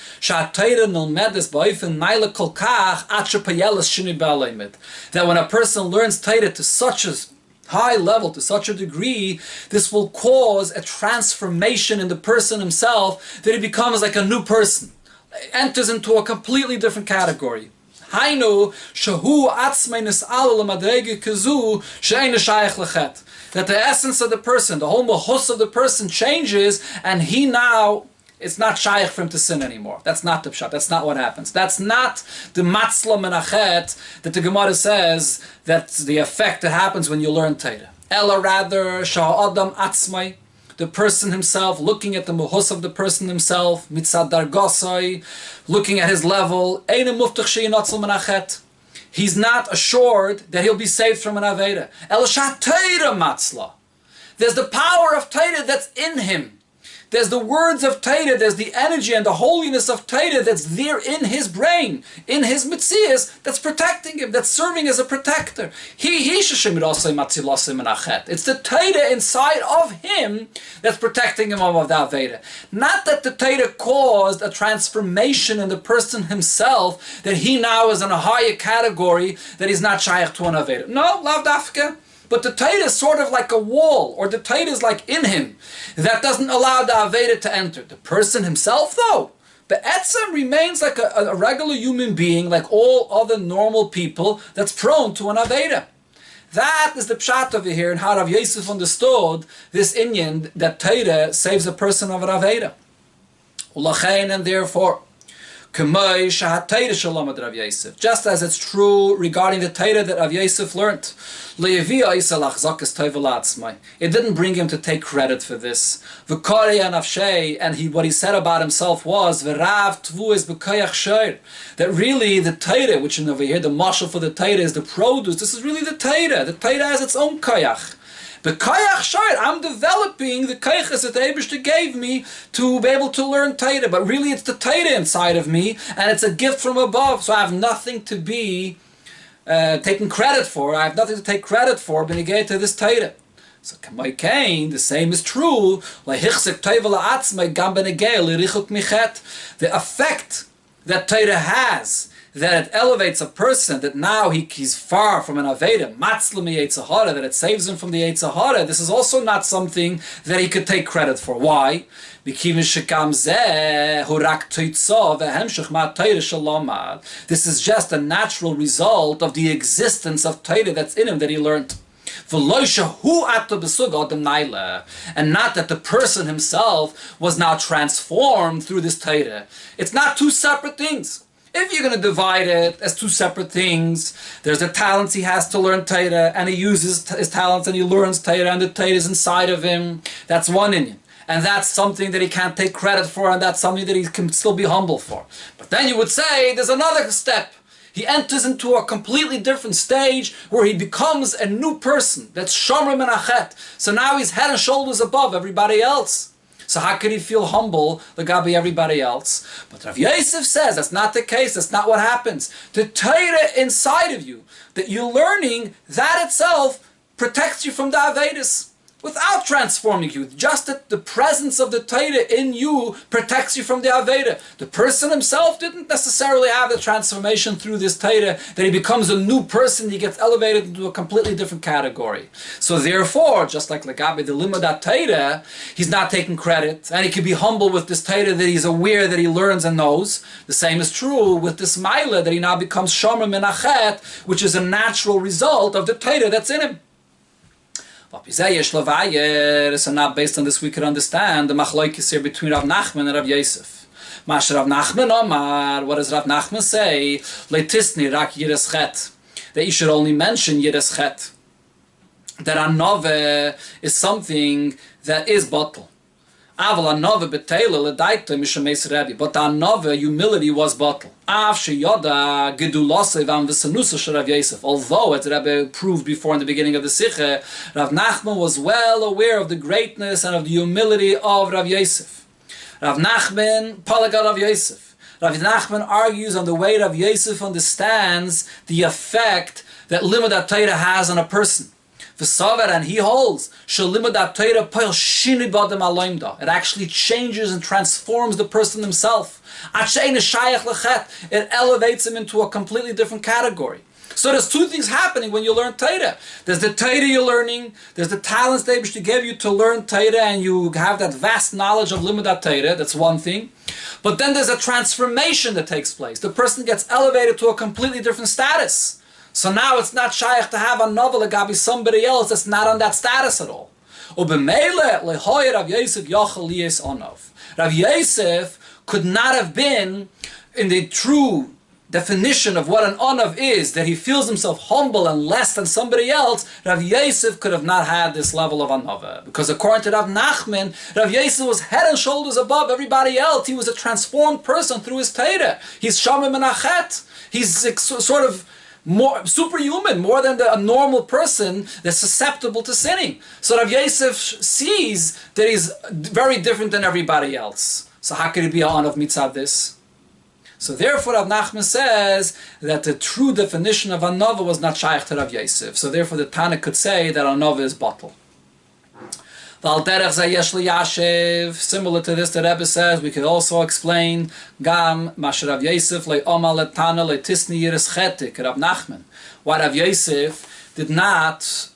that when a person learns Torah to such a high level, to such a degree, this will cause a transformation in the person himself, that he becomes like a new person, enters into a completely different category. Hainu shahu atzmei nis'al l'madrege kazu she'ein shayach lechet. That the essence of the person, the whole mahus of the person changes, and he now, it's not shayach for him to sin anymore. That's not the pshat. That's not what happens. That's not the matzla menachet that the Gemara says that's the effect that happens when you learn Torah. Ella rather sha'adam atzmei. The person himself, looking at the muhus of the person himself, mitzad dargosai, looking at his level, he's not assured that he'll be saved from an aveda. El shatayra matzla. There's the power of Torah that's in him. There's the words of Torah, there's the energy and the holiness of Torah that's there in his brain, in his mitzias, that's protecting him, that's serving as a protector. It's the Torah inside of him that's protecting him of the Aveda. Not that the Torah caused a transformation in the person himself, that he now is in a higher category, that he's not shaykh to an Aveda. No, lav dafka. But the Torah is sort of like a wall, or the Torah is like in him, that doesn't allow the Aveda to enter. The person himself, though, Be'etzem remains like a regular human being, like all other normal people, that's prone to an Aveda. That is the pshat over here, and how Rav Yosef understood this inyan that Torah saves a person of an Aveda. Ulachein, and therefore, just as it's true regarding the Torah that Rav Yosef learned. It didn't bring him to take credit for this. And what he said about himself was that really the Torah, which in over here, the mashal for the Torah is the produce, this is really the Torah. The Torah has its own koyach. The koyach shayr, I'm developing the koyachas that the Eibishter gave me to be able to learn Torah, but really it's the Torah inside of me, and it's a gift from above, so I have nothing to be taken credit for. I have nothing to take credit for when you get to this Torah. So Kamay Kain, the same is true. The effect that Torah has, that it elevates a person, that now he's far from an Aveda, that it saves him from the Yetzer. This is also not something that he could take credit for. Why? This is just a natural result of the existence of Torah that's in him that he learned. And not that the person himself was now transformed through this Torah. It's not two separate things. If you're going to divide it as two separate things, there's the talents he has to learn Torah, and he uses his talents and he learns Torah, and the Torah is inside of him. That's one inyan. And that's something that he can't take credit for, and that's something that he can still be humble for. But then you would say there's another step. He enters into a completely different stage where he becomes a new person. That's shomer menachet. So now he's head and shoulders above everybody else. So how could he feel humble legabi everybody else? But Rav Yosef says that's not the case. That's not what happens. The Torah inside of you that you're learning, that itself protects you from the Avedis without transforming you. Just that the presence of the Torah in you protects you from the Aveda. The person himself didn't necessarily have the transformation through this Torah, that he becomes a new person, he gets elevated into a completely different category. So therefore, just like Legabe, the Limudat Torah, he's not taking credit, and he can be humble with this Torah that he's aware that he learns and knows. The same is true with this Maila, that he now becomes Shomer Menachet, which is a natural result of the Torah that's in him. So now based on this we can understand the machlokes here between Rav Nachman and Rav Yosef. Rav Nachman Omar, what does Rav Nachman say? Leitisni rak yiras chet. That you should only mention yiras chet. That anove is something that is bottle. But the anove, humility, was bottle. Although, as Rabbi proved before in the beginning of the Sikha, Rav Nachman was well aware of the greatness and of the humility of Rav Yosef. Rav Nachman, Palaga Rav Yosef. Rav Nachman argues on the way Rav Yosef understands the effect that Limudat Torah has on a person. And he holds it actually changes and transforms the person himself. It elevates him into a completely different category. So there's two things happening when you learn Torah. There's the Torah you're learning, there's the talents they gave you to learn Torah, and you have that vast knowledge of Limudat Torah, that's one thing. But then there's a transformation that takes place. The person gets elevated to a completely different status. So now it's not shaykh to have a novel agabi somebody else that's not on that status at all. Rav Yosef could not have been, in the true definition of what an onav is, that he feels himself humble and less than somebody else. Rav Yosef could have not had this level of anava, because according to Rav Nachman, Rav Yosef was head and shoulders above everybody else. He was a transformed person through his Torah. He's shomer menachet. He's sort of more superhuman, more than a normal person that's susceptible to sinning. So Rav Yosef sees that he's very different than everybody else. So how could he be on of mitzvah this? So therefore Rav Nachman says that the true definition of anova was not shaykh to Rav Yosef. So therefore the Tana could say that anova is bottle. Similar to this, the Rebbe says, we could also explain Gam Rav Yosef le'oma le'tana le'tisni yiras chetik, Rav Nachman. Why Rav Yosef did not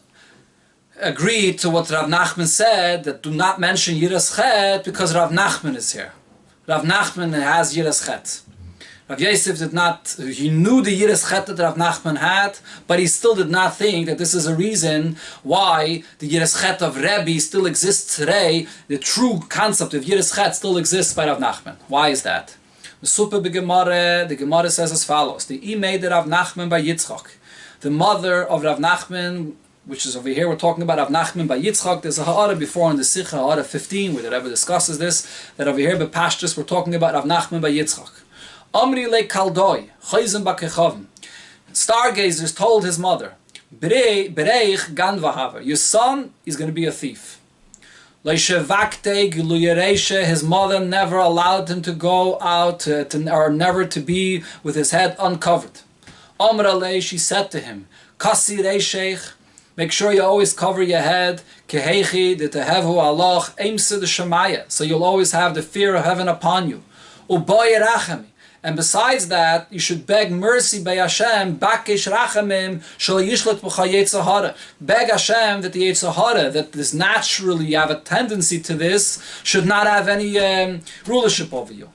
agree to what Rav Nachman said, that do not mention yiras chet, because Rav Nachman is here. Rav Nachman has Yiras Chet. Rav Yosef did not, he knew the Yiras Chet that Rav Nachman had, but he still did not think that this is a reason why the Yiras Chet of Rabbi still exists today. The true concept of Yiras Chet still exists by Rav Nachman. Why is that? The Gemara says as follows. The Imei de Rav Nachman by Yitzchak. The mother of Rav Nachman, which is over here, we're talking about Rav Nachman by Yitzchak. There's a ha'ara before in the Sicha, ha'ara 15, where the Rebbe discusses this, that over here by Pashtus, we're talking about Rav Nachman by Yitzchak. Amri le kaldoi, chayzim bakechavim. Stargazers told his mother, Bereich gan vahaver, your son is going to be a thief. His mother never allowed him to go out, or never to be with his head uncovered. Amra, she said to him, Kasi reishech, make sure you always cover your head. Kehechi de tehevu Allah eimse de shemaya, so you'll always have the fear of heaven upon you. Uboy rachami, and besides that, you should beg mercy by Hashem. Bakish rachamim shel yishlet b'cha Yetzirah. Beg Hashem that the Yetzirah, that this naturally you have a tendency to this, should not have any rulership over you.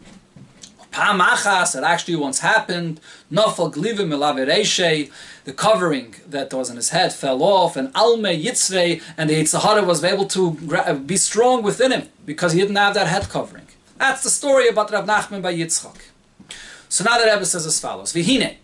Pam achas, it actually once happened. Nofal glivim elavereshe, the covering that was on his head fell off, and alme yitzrei, and the Yetzirah was able to be strong within him because he didn't have that head covering. That's the story about Rav Nachman by Yitzchak. So now the Rebbe says as follows: V'hine,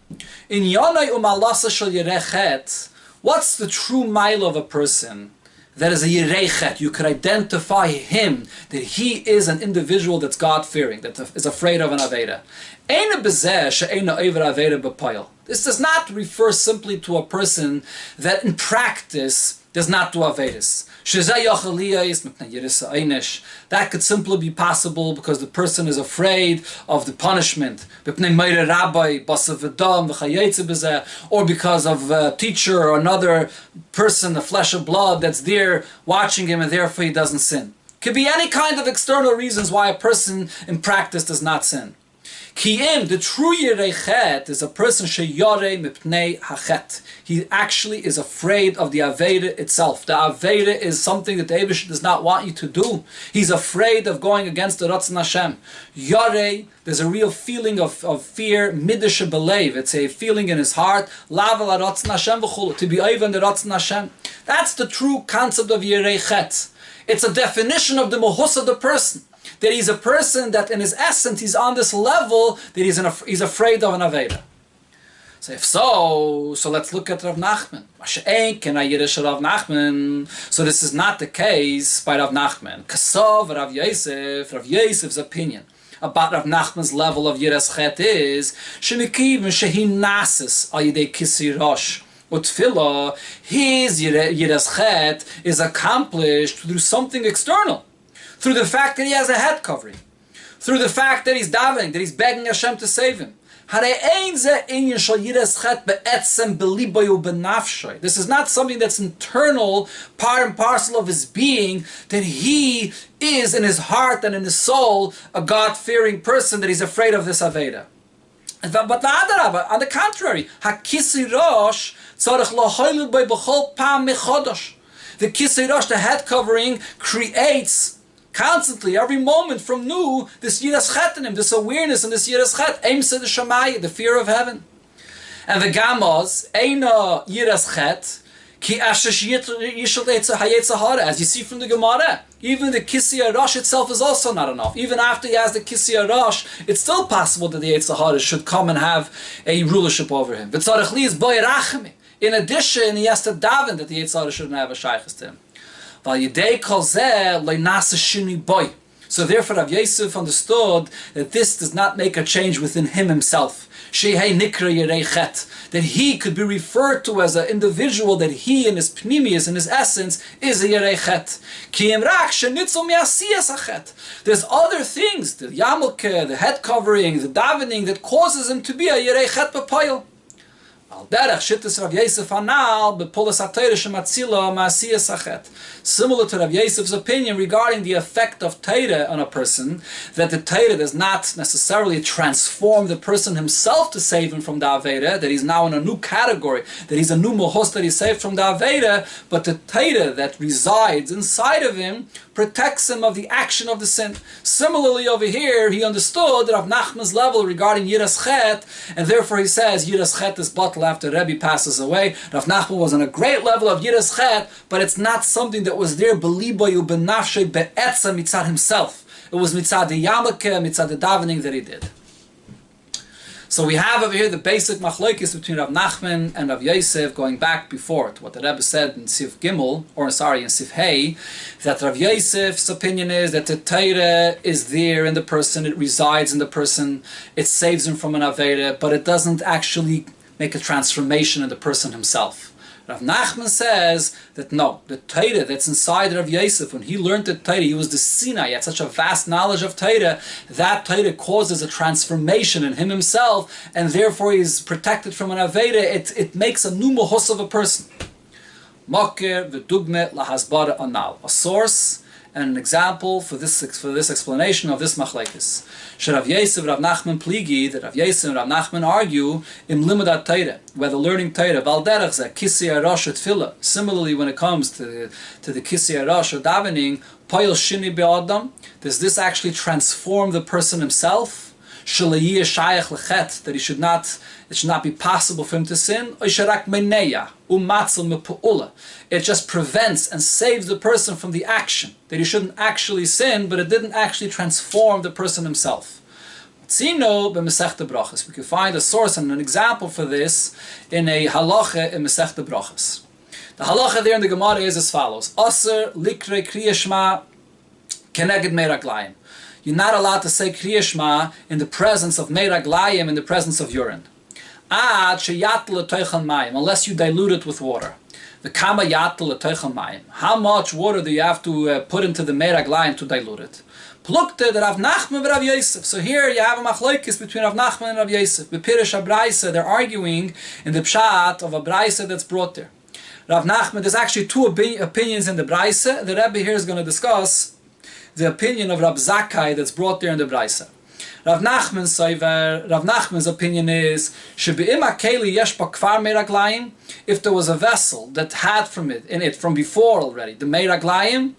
in yonai umalasa shel yerechet, what's the true mile of a person that is a yerechet? You could identify him that he is an individual that's God-fearing, that is afraid of an aveda. Eina bezeh she'eina over aveda b'payil. This does not refer simply to a person that in practice does not do avedas. That could simply be possible because the person is afraid of the punishment, or because of a teacher or another person, a flesh of blood that's there watching him, and therefore he doesn't sin. Could be any kind of external reasons why a person in practice does not sin. Ki'im, the true Yerechet, is a person sheyare mipnei hachet. He actually is afraid of the Aveda itself. The Aveda is something that the Eibush does not want you to do. He's afraid of going against the Ratzon Hashem. Yare, there's a real feeling of fear, midash belev. It's a feeling in his heart, lavel Ratzon Hashem v'chulu, to be over in the Ratzon Hashem. That's the true concept of Yerechet. It's a definition of the mohus of the person. That he's a person that in his essence he's on this level that he's afraid of an Aveda. So if so let's look at Rav Nachman. So this is not the case by Rav Nachman. Kasov Rav Yosef's opinion about Rav Nachman's level of Yiras Chet is Shemikiv Shehi Nasis Ayidei Kisi Rosh. Utfila, his Yiras Chet is accomplished through something external. Through the fact that he has a head covering. Through the fact that he's davening, that he's begging Hashem to save him. This is not something that's internal, part and parcel of his being, that he is in his heart and in his soul a God-fearing person, that he's afraid of this Aveda. But on the contrary, the kisei rosh, the head covering, creates constantly, every moment from new, this Yiras Chet in him, this awareness and this Yiras Chet, Eimse de Shamayah, the fear of heaven. And the Gamos, Eina Yiras Chet, Ki Ashesh Yishal Hayetzahara, as you see from the Gemara, even the Kisei Rosh itself is also not enough. Even after he has the Kisei Rosh, it's still possible that the Yetzahara should come and have a rulership over him. V'tzarech li is Boy Rachami. In addition, he has to daven that the Yetzahara shouldn't have a shaykhs to him. So therefore Rav Yosef understood that this does not make a change within him himself. That he could be referred to as an individual, that he in his pnimius, in his essence, is a Yerechet. There's other things, the Yamelke, the head covering, the davening, that causes him to be a Yerechet b'payil. Al derech shittas Rav Yosef anal bepulas hatayra shematzila ma'asiyas achet. Similar to Rav Yosef's opinion regarding the effect of Torah on a person, that the Torah does not necessarily transform the person himself to save him from the Aveda, that he's now in a new category, that he's a new mohos that he's saved from the Aveda, but the Torah that resides inside of him protects him of the action of the sin. Similarly over here, he understood that Rav Nachman's level regarding Yiras Chet, and therefore he says Yiras Chet is bottled after Rebbe passes away. Rav Nachman was on a great level of Yiras Chet, but it's not something that was there belibayu benafshe be'etza mitzad himself. It was mitzad the yamake, mitzad the davening that he did. So we have over here the basic machlokes between Rav Nachman and Rav Yosef, going back before to what the Rebbe said in Sif Gimel, or sorry, in Sif Hey, that Rav Yosef's opinion is that the Torah is there in the person, it resides in the person, it saves him from an Aveda, but it doesn't actually make a transformation in the person himself. Rav Nachman says that no, the Torah that's inside Rav Yosef, when he learned the Torah, he was the Sinai, he had such a vast knowledge of Torah, that Torah causes a transformation in him himself, and therefore he's protected from an Aveda. It makes a new mohos of a person. Makir v'dugme lahasbara anal, a source and an example for this explanation of this machlekes. Rav Yosef, Rav Nachman pligi, that Rav Yosef and Rav Nachman argue in limudat Torah, whether learning Torah, val derech zeh kisi arash tefillah. Similarly, when it comes to the kisi arash or davening, poyel shini be'adam, does this actually transform the person himself? Shaliyah shayach lechet, that it should not be possible for him to sin. Oisharak meneya umatzil mepu'ula. It just prevents and saves the person from the action, that he shouldn't actually sin, but it didn't actually transform the person himself. Tzino b'Masechta Brachos. We can find a source and an example for this in a halacha in Masechta Brachos. The halacha there in the Gemara is as follows: Oster likrei kriya shma keneged meiraglayim. You're not allowed to say kriya shma in the presence of meiraglayim, in the presence of urine. Ad sheyatl l'toichan mayim, unless you dilute it with water. The kama yatl l'toichan mayim. How much water do you have to put into the meiraglayim to dilute it? Plukte the Rav Nachman and Rav Yosef. So here you have a machlokes between Rav Nachman and Rav Yosef. B'pirish abraisa, they're arguing in the pshat of a braisa that's brought there. Rav Nachman, there's actually two opinions in the braisa. The Rebbe here is going to discuss the opinion of Rab Zakkai that's brought there in the braisa. Rav Nachman's opinion is if there was a vessel that had from before already the meiraglayim,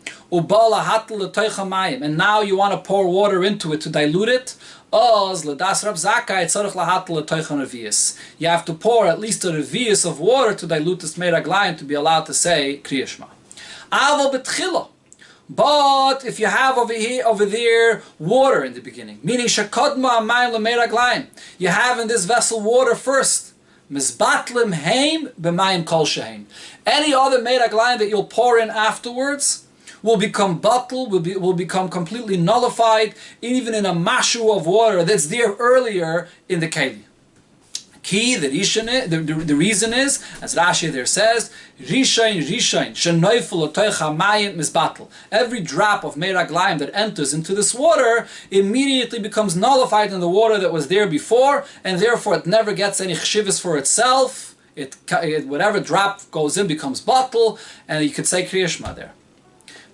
and now you want to pour water into it to dilute it, you have to pour at least a revius of water to dilute this meiraglayim to be allowed to say Kriya Shema. But if you have over there water in the beginning, meaning shakadma amayim lemeiraglayim, you have in this vessel water first. Mizbatlim heim b'mayim kol sheheim. Any other meiraglayim that you'll pour in afterwards will become bottled, will become completely nullified, even in a mashu of water that's there earlier in the keli. The reason is, as Rashi there says, every drop of meiraglayim that enters into this water immediately becomes nullified in the water that was there before, and therefore it never gets any chshivas for itself. Whatever drop goes in becomes bottle, and you could say Kriya Shema there.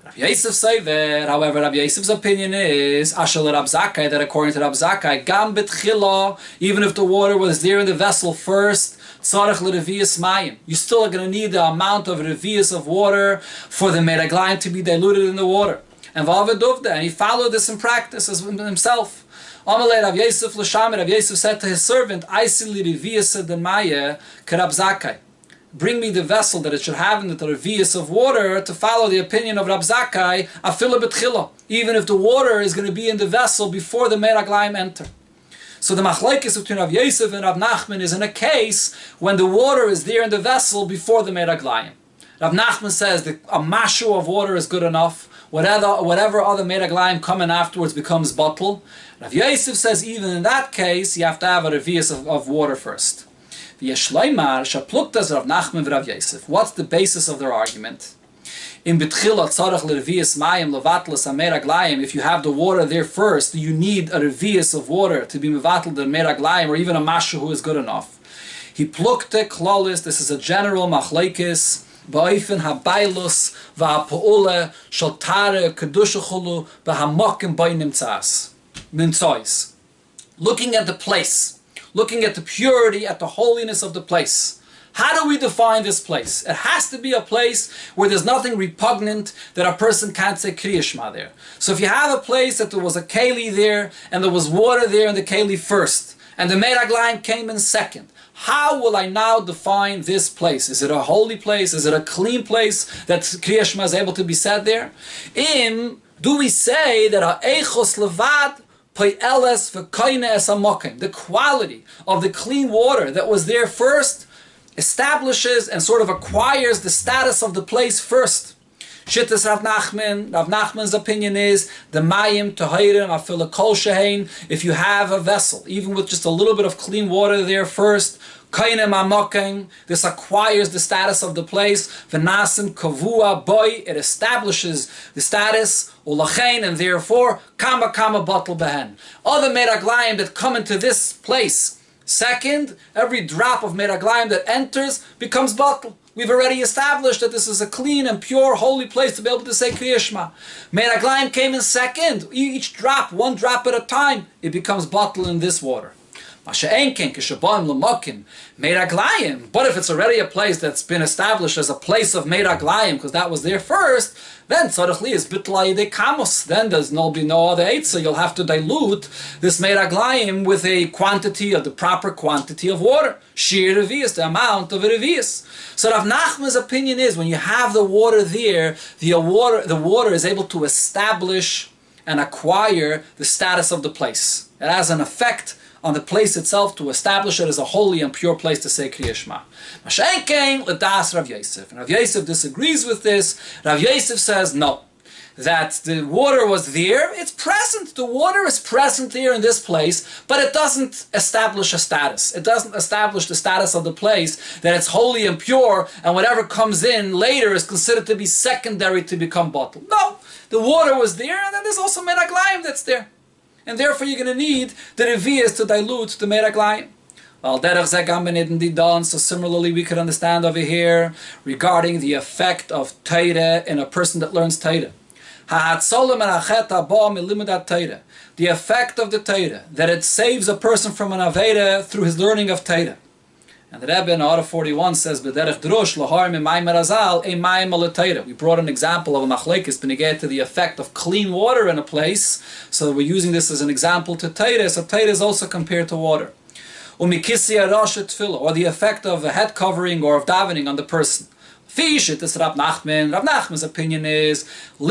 Rav Yosef say that, however, Rav Yosef's opinion is Ashal Rab Zakkai, that according to Rab Zakkai, Gam betchila, even if the water was there in the vessel first, Tzarech l'revius mayim, you still are going to need the amount of revius of water for the meiraglayim to be diluted in the water. And Vavaduvda, and he followed this in practice as himself. Amalei Rav Yosef l'shamir, Rav Yosef said to his servant, Aisi l'revius edemaya k'Rab Zakkai. Bring me the vessel that it should have in the revius of water to follow the opinion of Rab Zakkai, afila betchila, even if the water is going to be in the vessel before the meiraglayim enter. So the machlekes between Rav Yosef and Rav Nachman is in a case when the water is there in the vessel before the meiraglayim. Rav Nachman says that a mashu of water is good enough. Whatever other meiraglayim coming afterwards becomes bottle. Rav Yosef says even in that case you have to have a revius of water first. What's the basis of their argument? If you have the water there first, you need a revius of water to be mevatel the meiraglayim, or even a mashu who is good enough. He plukte klolis. This is a general machlekes. Ba'ofen habailus va'apa'ula shaltare kedusha chulu b'hamokim b'oinim tzas. Nimtzois. Looking at the place, looking at the purity, at the holiness of the place. How do we define this place? It has to be a place where there's nothing repugnant that a person can't say Kriya Shema there. So if you have a place that there was a keli there, and there was water there in the keli first, and the Meir Haglayim came in second, how will I now define this place? Is it a holy place? Is it a clean place that Kriya Shema is able to be said there? Do we say that ha'eichos levad the quality of the clean water that was there first establishes and sort of acquires the status of the place first? Shittas Rav Nachman. Rav Nachman's opinion is the mayim tahirim afilu kol shehein. If you have a vessel, even with just a little bit of clean water there first, kainem amokim, this acquires the status of the place. V'nasim kavua boy, it establishes the status. Ulachein, and therefore kama batal behen. Other Meir Haglayim that come into this place second, every drop of Meir Haglayim that enters becomes batal. We've already established that this is a clean and pure, holy place to be able to say Kriya Shema. Meir Haglayim came in second. Each drop, one drop at a time, it becomes batal in this water. But if it's already a place that's been established as a place of Meir Haglayim, because that was there first, then is then there's no other eitzah. You'll have to dilute this Meir Haglayim with a quantity of the proper quantity of water. Shir revius, the amount of revius. So Rav Nachman's opinion is when you have the water there, the water is able to establish and acquire the status of the place. It has an effect on the place itself to establish it as a holy and pure place to say Kriya Shema. Mashenkein l'das Rav Yosef. And Rav Yosef disagrees with this. Rav Yosef says no, that the water was there, it's present. The water is present there in this place, but it doesn't establish a status. It doesn't establish the status of the place, that it's holy and pure, and whatever comes in later is considered to be secondary to become bottled. No, the water was there, and then there's also Meir Haglayim that's there. And therefore you're going to need the revias to dilute the Meir Haglayim. Well, so similarly we could understand over here regarding the effect of Torah in a person that learns Torah. The effect of the Torah, that it saves a person from an Aveda through his learning of Torah. And the Rebbe in Order 41 says, we brought an example of a machlekes beneged to the effect of clean water in a place, so we're using this as an example to Torah. So Torah is also compared to water. Or the effect of a head covering or of davening on the person. Fishel Oster Rav Nachman. Rav Nachman's opinion is the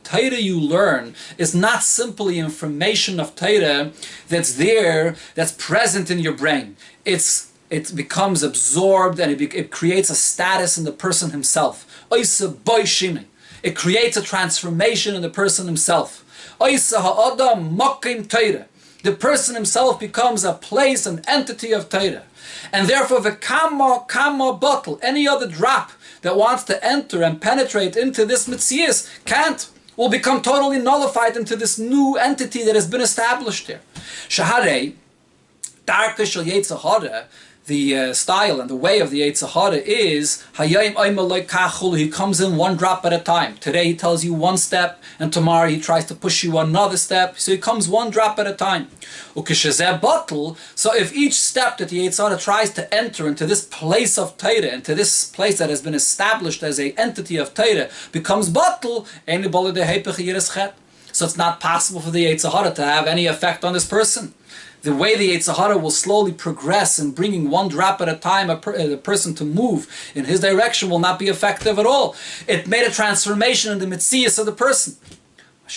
Torah you learn is not simply information of Torah that's there, that's present in your brain. It becomes absorbed and it creates a status in the person himself. It creates a transformation in the person himself. The person himself becomes a place, an entity of Torah. And therefore, the kama bottle, any other drop that wants to enter and penetrate into this mitzias will become totally nullified into this new entity that has been established there. Shaharei, darka shel yetzer hara, the style and the way of the Yetzer Hara is he comes in one drop at a time. Today he tells you one step, and tomorrow he tries to push you another step. So he comes one drop at a time. So if each step that the Yetzer Hara tries to enter into this place of Torah, into this place that has been established as an entity of Torah, becomes bottle, so it's not possible for the Yetzer Hara to have any effect on this person. The way the Yetzer Hara will slowly progress in bringing one drop at a time a person to move in his direction will not be effective at all. It made a transformation in the mitzias of the person. On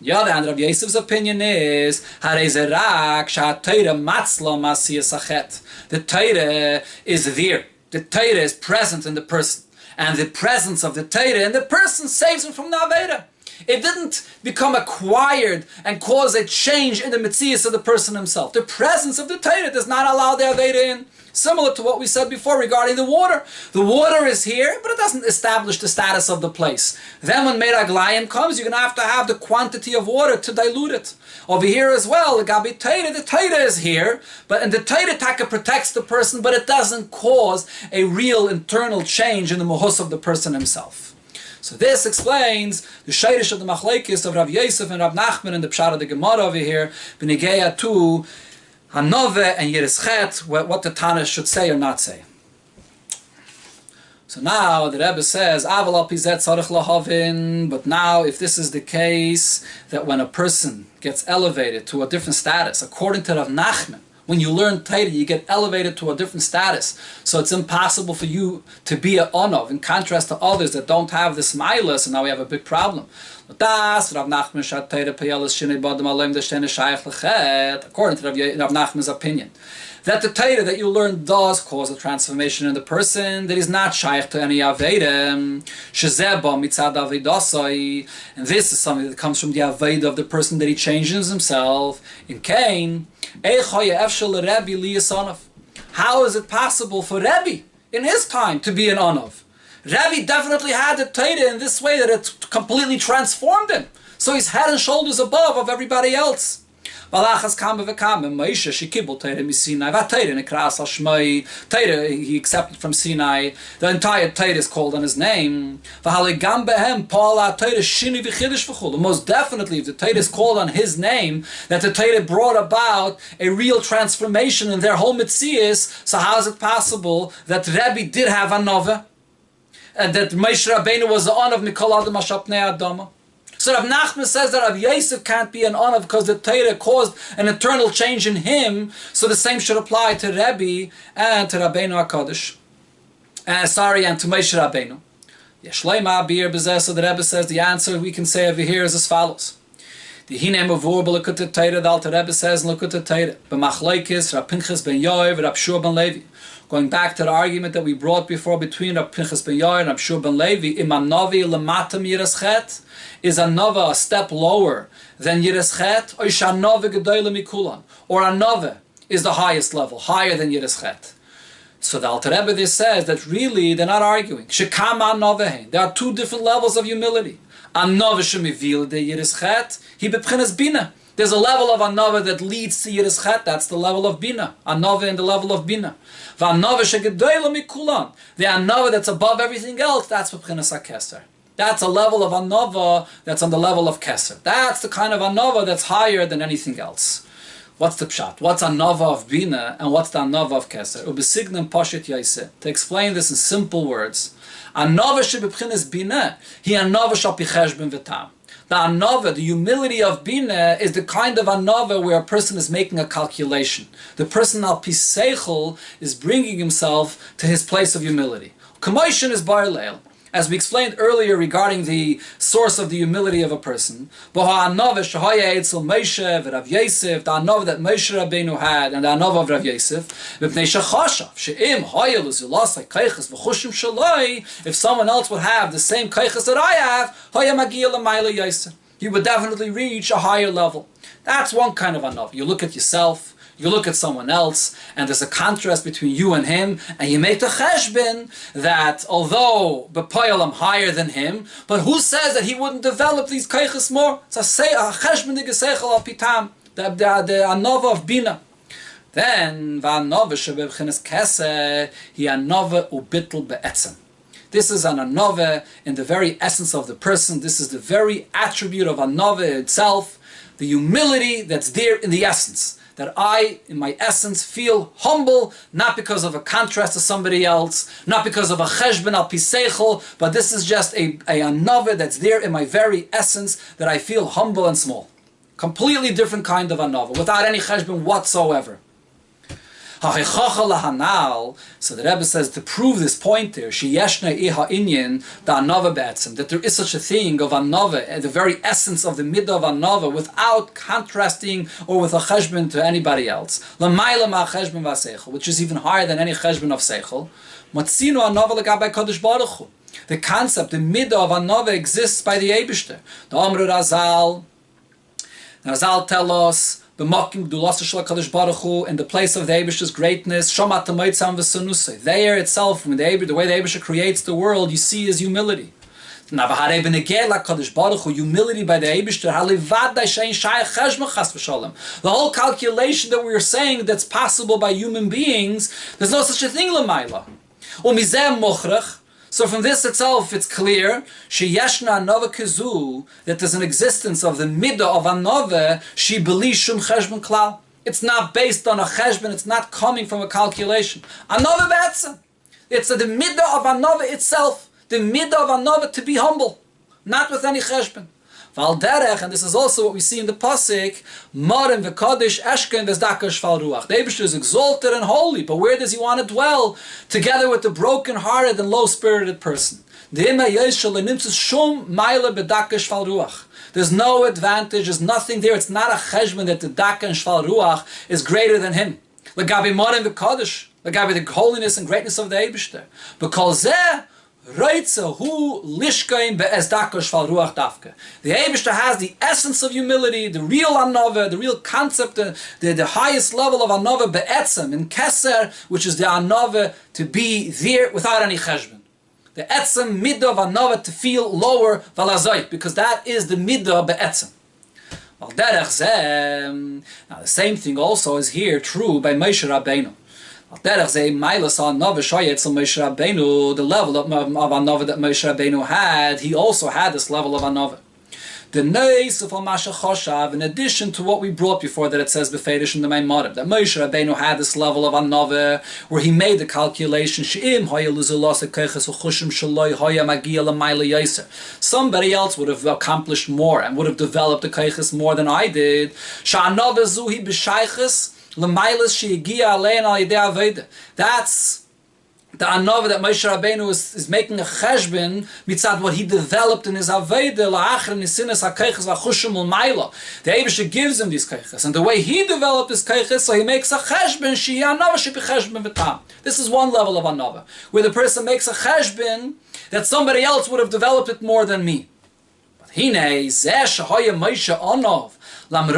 the other hand, Rav Yosef's opinion is the Torah is there. The Torah is present in the person. And the presence of the Torah in the person saves him from the Aveda. It didn't become acquired and cause a change in the metzius of the person himself. The presence of the Torah does not allow the Aveda in. Similar to what we said before regarding the water. The water is here, but it doesn't establish the status of the place. Then when Meraglayim comes, you're going to have the quantity of water to dilute it. Over here as well, the Torah is here, and the Torah taka protects the person, but it doesn't cause a real internal change in the mohus of the person himself. So this explains the shayrish of the machlekes of Rav Yosef and Rav Nachman and the pshat of the Gemara over here, b'negeya to Hanove and Yireschet, what the Tana should say or not say. So now the Rebbe says, Aval al pizet tzarich lahavin. But now, if this is the case, that when a person gets elevated to a different status, according to Rav Nachman, when you learn Torah, you get elevated to a different status. So it's impossible for you to be an onov, in contrast to others that don't have this mila. So now we have a big problem. According to Rav Nachman's opinion, that the Torah that you learn does cause a transformation in the person that is not shaykh to any Aveda, and this is something that comes from the Aveda of the person that he changes himself. In Cain, how is it possible for Rabbi in his time to be an onov? Rabbi definitely had the Torah in this way that it completely transformed him. So he's head and shoulders above of everybody else. He accepted from Sinai. The entire Torah is called on his name. Most definitely, if the Torah is called on his name, that the Torah brought about a real transformation in their whole metzius. So how is it possible that Rabbi did have a nova, and that Moshe Rabbeinu was the on of Mikol Adam Hashapnei Adama? So Rav Nachman says that Rav Yosef can't be an honor because the Torah caused an internal change in him. So the same should apply to Rabbi and to Rabbeinu HaKadosh. And to Moshe Rabbeinu. So the Rebbe says the answer we can say over here is as follows. The Hine Mavur Likkutei Torah, the Alter Rebbe says in Likkutei Torah, B'machleikis Rab Pinchas ben Yoav, Rab Shua ben Levi. Going back to the argument that we brought before between Rab Pinchas ben Yoav and Rab Shua ben Levi, Imam Novi Lamatam Yireschet, is a nova a step lower than Yireschet, or Shanove Gedoyle Mikulan, or a nova is the highest level, higher than Yireschet. So the Alter Rebbe this says that really they're not arguing. Shekama Novehein. There are two different levels of humility. Anova shemivil de Yireschet, he bepchinas bina. There's a level of anova that leads to Yireschet. That's the level of bina. Anova in the level of bina. V'anova shegedoyle mikulan. The anova that's above everything else. That's bepchinas hakeser. That's a level of anova that's on the level of keser. That's the kind of anova that's higher than anything else. What's the pshat? What's anova of bina and what's the anova of keser? Ubesignem pashit yaiseh. To explain this in simple words, anova shebepchinas bina, he anova shal pi cheshbon v'tam. The anova, the humility of bina, is the kind of anova where a person is making a calculation. The person al pi seichel is bringing himself to his place of humility. Kamoishin is bar leil. As we explained earlier regarding the source of the humility of a person, the anova that Moshe Rabbeinu had, and the anova of Rav Yosef, if someone else would have the same kaiches that I have, you would definitely reach a higher level. That's one kind of anova. You look at yourself, you look at someone else, and there's a contrast between you and him, and you make the cheshbon that although b'poyel I'm higher than him, but who says that he wouldn't develop these kaiches more? It's a cheshbon digeseichel al pitam, the anova of bina. Then v'anova shebebchinas keseh hi anova ubitl be'etzem. This is an anova in the very essence of the person. This is the very attribute of anova itself, the humility that's there in the essence. That I, in my essence, feel humble, not because of a contrast to somebody else, not because of a cheshbon al piseichel, but this is just a anova that's there in my very essence, that I feel humble and small. Completely different kind of anova, without any cheshbon whatsoever. So the Rebbe says to prove this point there, that there is such a thing of anova, the very essence of the midah of anova, without contrasting or with a cheshbon to anybody else, which is even higher than any cheshbon of seichel. The concept, the midah of anova exists by the Eibishter. The Amr Razal tell us, in the place of the Eibishter's greatness, there itself, when the way the Eibishter creates the world, you see his humility. Humility by the Eibishter. The whole calculation that we are saying that's possible by human beings, there's no such a thing l'mayla. So from this itself, it's clear that there's an existence of the midah of anova. It's not based on a cheshbon. It's not coming from a calculation. Anova be'etzem. It's the midah of anova itself. The midah of anova to be humble, not with any cheshbon. Val derech, and this is also what we see in the pasuk, Marim v'kadosh eshken v'zdakash val ruach. The Eibishter is exalted and holy, but where does he want to dwell? Together with the broken-hearted and low-spirited person. There's no advantage, there's nothing there. It's not a cheshbon that the daka and shval ruach is greater than him. L'gabi Marim v'kadosh, l'gabi the holiness and greatness of the Eibishter. Because the Eibishter has the essence of humility, the real anova, the real concept, the highest level of anova be'etzem in keser, which is the anova to be there without any cheshbon. The etzem midah of anova to feel lower valazait, because that is the midah be'etzem. Now the same thing also is here true by Moshe Rabbeinu. The level of anova that Moshe Rabbeinu had, he also had this level of anova. The neis of Masha Choshav, in addition to what we brought before, that it says befedish in the Maimoniv, that Moshe Rabbeinu had this level of anova, where he made the calculation. Somebody else would have accomplished more and would have developed the keiches more than I did. That's the anova that Moshe Rabbeinu is making a cheshbon mitzad what he developed in his aveda la'achar nisinas ha'keiches v'chushim l'mayla. The Eibishter gives him these keiches, and the way he developed his keiches, so he makes a cheshbon shehi anova shebi cheshbon v'tam. This is one level of anova, where the person makes a cheshbon that somebody else would have developed it more than me. But hinei zeh shehoya Moshe anov. But the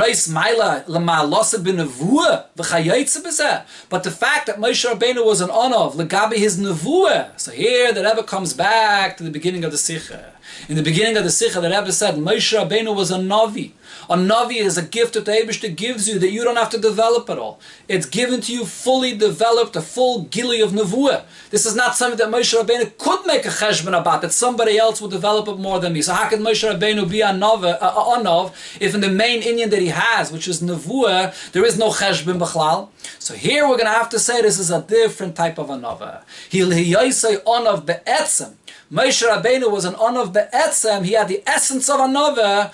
fact that Moshe Rabbeinu was an Onov, legabi his nevuah. So here the Rebbe comes back to the beginning of the Sikha. In the beginning of the Sikha, the Rebbe said Moshe Rabbeinu was a Navi. A Navi is a gift that the Eibishter gives you that you don't have to develop at all. It's given to you fully developed, a full gili of nevuah. This is not something that Moshe Rabbeinu could make a cheshbon about, that somebody else will develop it more than me. So how can Moshe Rabbeinu be a Onov if in the main inyan that he has, which is nevuah, there is no cheshbon b'chlal? So here we're going to have to say this is a different type of anova. He'll say Onov be'etzem. Moshe Rabbeinu was an Onov be'etzem. He had the essence of anova.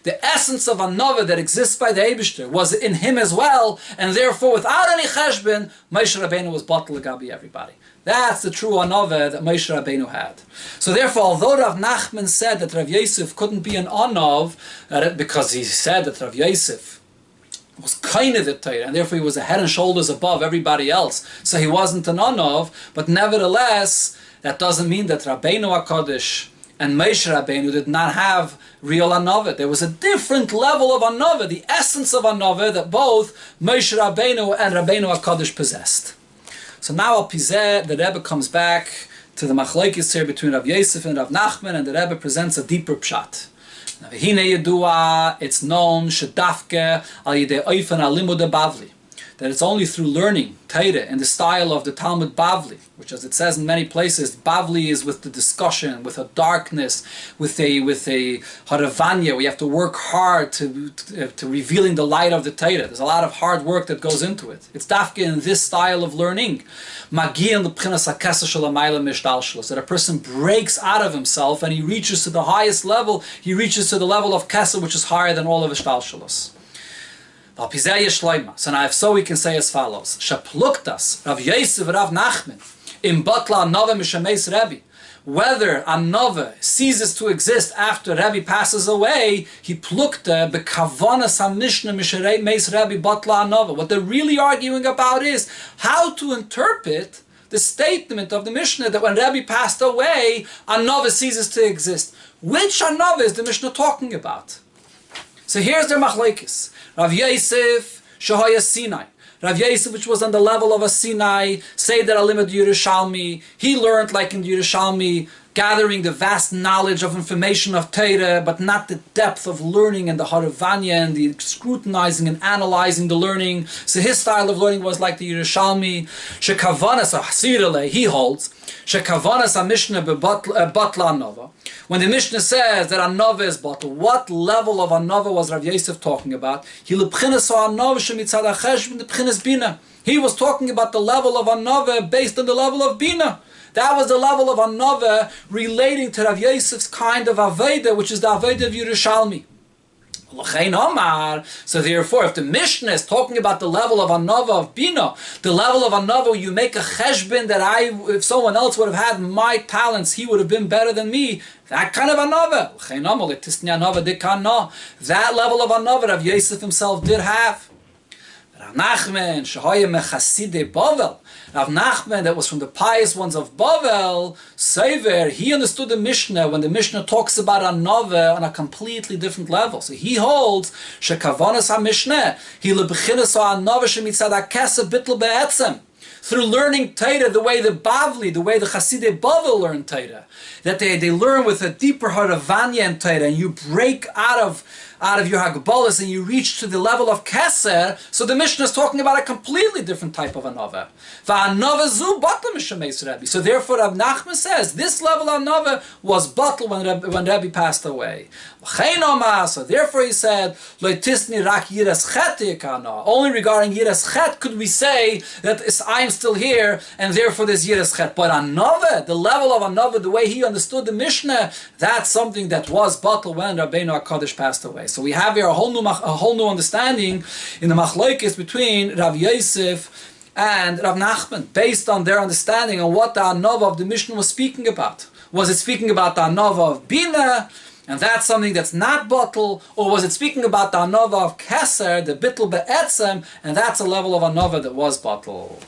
The essence of anova that exists by the Eibishter was in him as well, and therefore without any cheshbon, Moshe Rabbeinu was batel legabi everybody. That's the true anova that Moshe Rabbeinu had. So therefore, although Rav Nachman said that Rav Yosef couldn't be an Onov, because he said that Rav Yosef was kind of the Torah, and therefore he was a head and shoulders above everybody else, so he wasn't an Onov, but nevertheless, that doesn't mean that Rabbeinu HaKadosh and Moshe Rabbeinu did not have real anova. There was a different level of anova, the essence of anova that both Moshe Rabbeinu and Rabbeinu HaKadosh possessed. So now Al Pizeh, the Rebbe comes back to the machlokes here between Rav Yosef and Rav Nachman, and the Rebbe presents a deeper pshat. It's known shedafke al yidei oifen alimud Bavli, that it's only through learning Torah in the style of the Talmud Bavli, which, as it says in many places, Bavli is with the discussion, with a darkness, with a haravanya. We have to work hard to revealing the light of the Torah. There's a lot of hard work that goes into it. It's dafke in this style of learning, that a person breaks out of himself and he reaches to the highest level. He reaches to the level of kesser, which is higher than all of Ishtalshalos. So now if so, we can say as follows: Shapluktas Rav Yosef Rav Nachman in Batla Anova Mishameis Rabbi. Whether Anova ceases to exist after Rabbi passes away, he plukta bekavanas hamishna Mishameis Rabbi Batla Anova. What they're really arguing about is how to interpret the statement of the Mishnah that when Rabbi passed away, Anova ceases to exist. Which Anova is the Mishnah talking about? So here's their machlekes. Rav Yosef, Shahaya Sinai. Rav Yosef, which was on the level of a Sinai, say that Alimad Yerushalmi, he learned like in Yerushalmi, gathering the vast knowledge of information of Torah, but not the depth of learning and the Haravanya and the scrutinizing and analyzing the learning. So his style of learning was like the Yerushalmi. Shekavanas Hasirale, he holds, Shekavanas HaMishnah Batla Anova. When the Mishnah says that Anova is batl, what level of Anova was Rav Yosef talking about? He was talking about the level of Anova based on the level of Bina. That was the level of Anova relating to Rav Yosef's kind of Aveda, which is the Aveda of Yerushalmi. So therefore, if the Mishnah is talking about the level of Anova of Bina, the level of Anova, you make a cheshbon that if someone else would have had my talents, he would have been better than me. That kind of Anova. That level of Anova Rav Yosef himself did have. Rav Nachman, Rav Nachman, that was from the pious ones of Bavel, Sever, he understood the Mishnah when the Mishnah talks about Anova on a completely different level. So he holds, Shekavanas HaMishneh, he lebechinas Anova shemitzad HaKesef bitl be'etzem. Through learning Torah the way the Bavli, the way the Chassidei Bavel learn Torah, that they learn with a deeper Haravanya in Torah, and you break out of your Hagbalas and you reach to the level of Keser. So the Mishnah is talking about a completely different type of Anova. So therefore Rav Nachman says this level of Anova was battle when Rabbi passed away. So therefore he said, only regarding Yiras Chet could we say that I am still here and therefore there's Yiras Chet. But Anova, the level of Anova, the way he understood the Mishnah, that's something that was battle when Rabbeinu HaKadosh passed away. So we have here a whole new understanding in the machlokes between Rav Yosef and Rav Nachman, based on their understanding on what the Anova of the Mishnah was speaking about. Was it speaking about the Anova of Bina, and that's something that's not battle, or was it speaking about the Anova of Keser, the bitl be'etzem, and that's a level of Anova that was battle?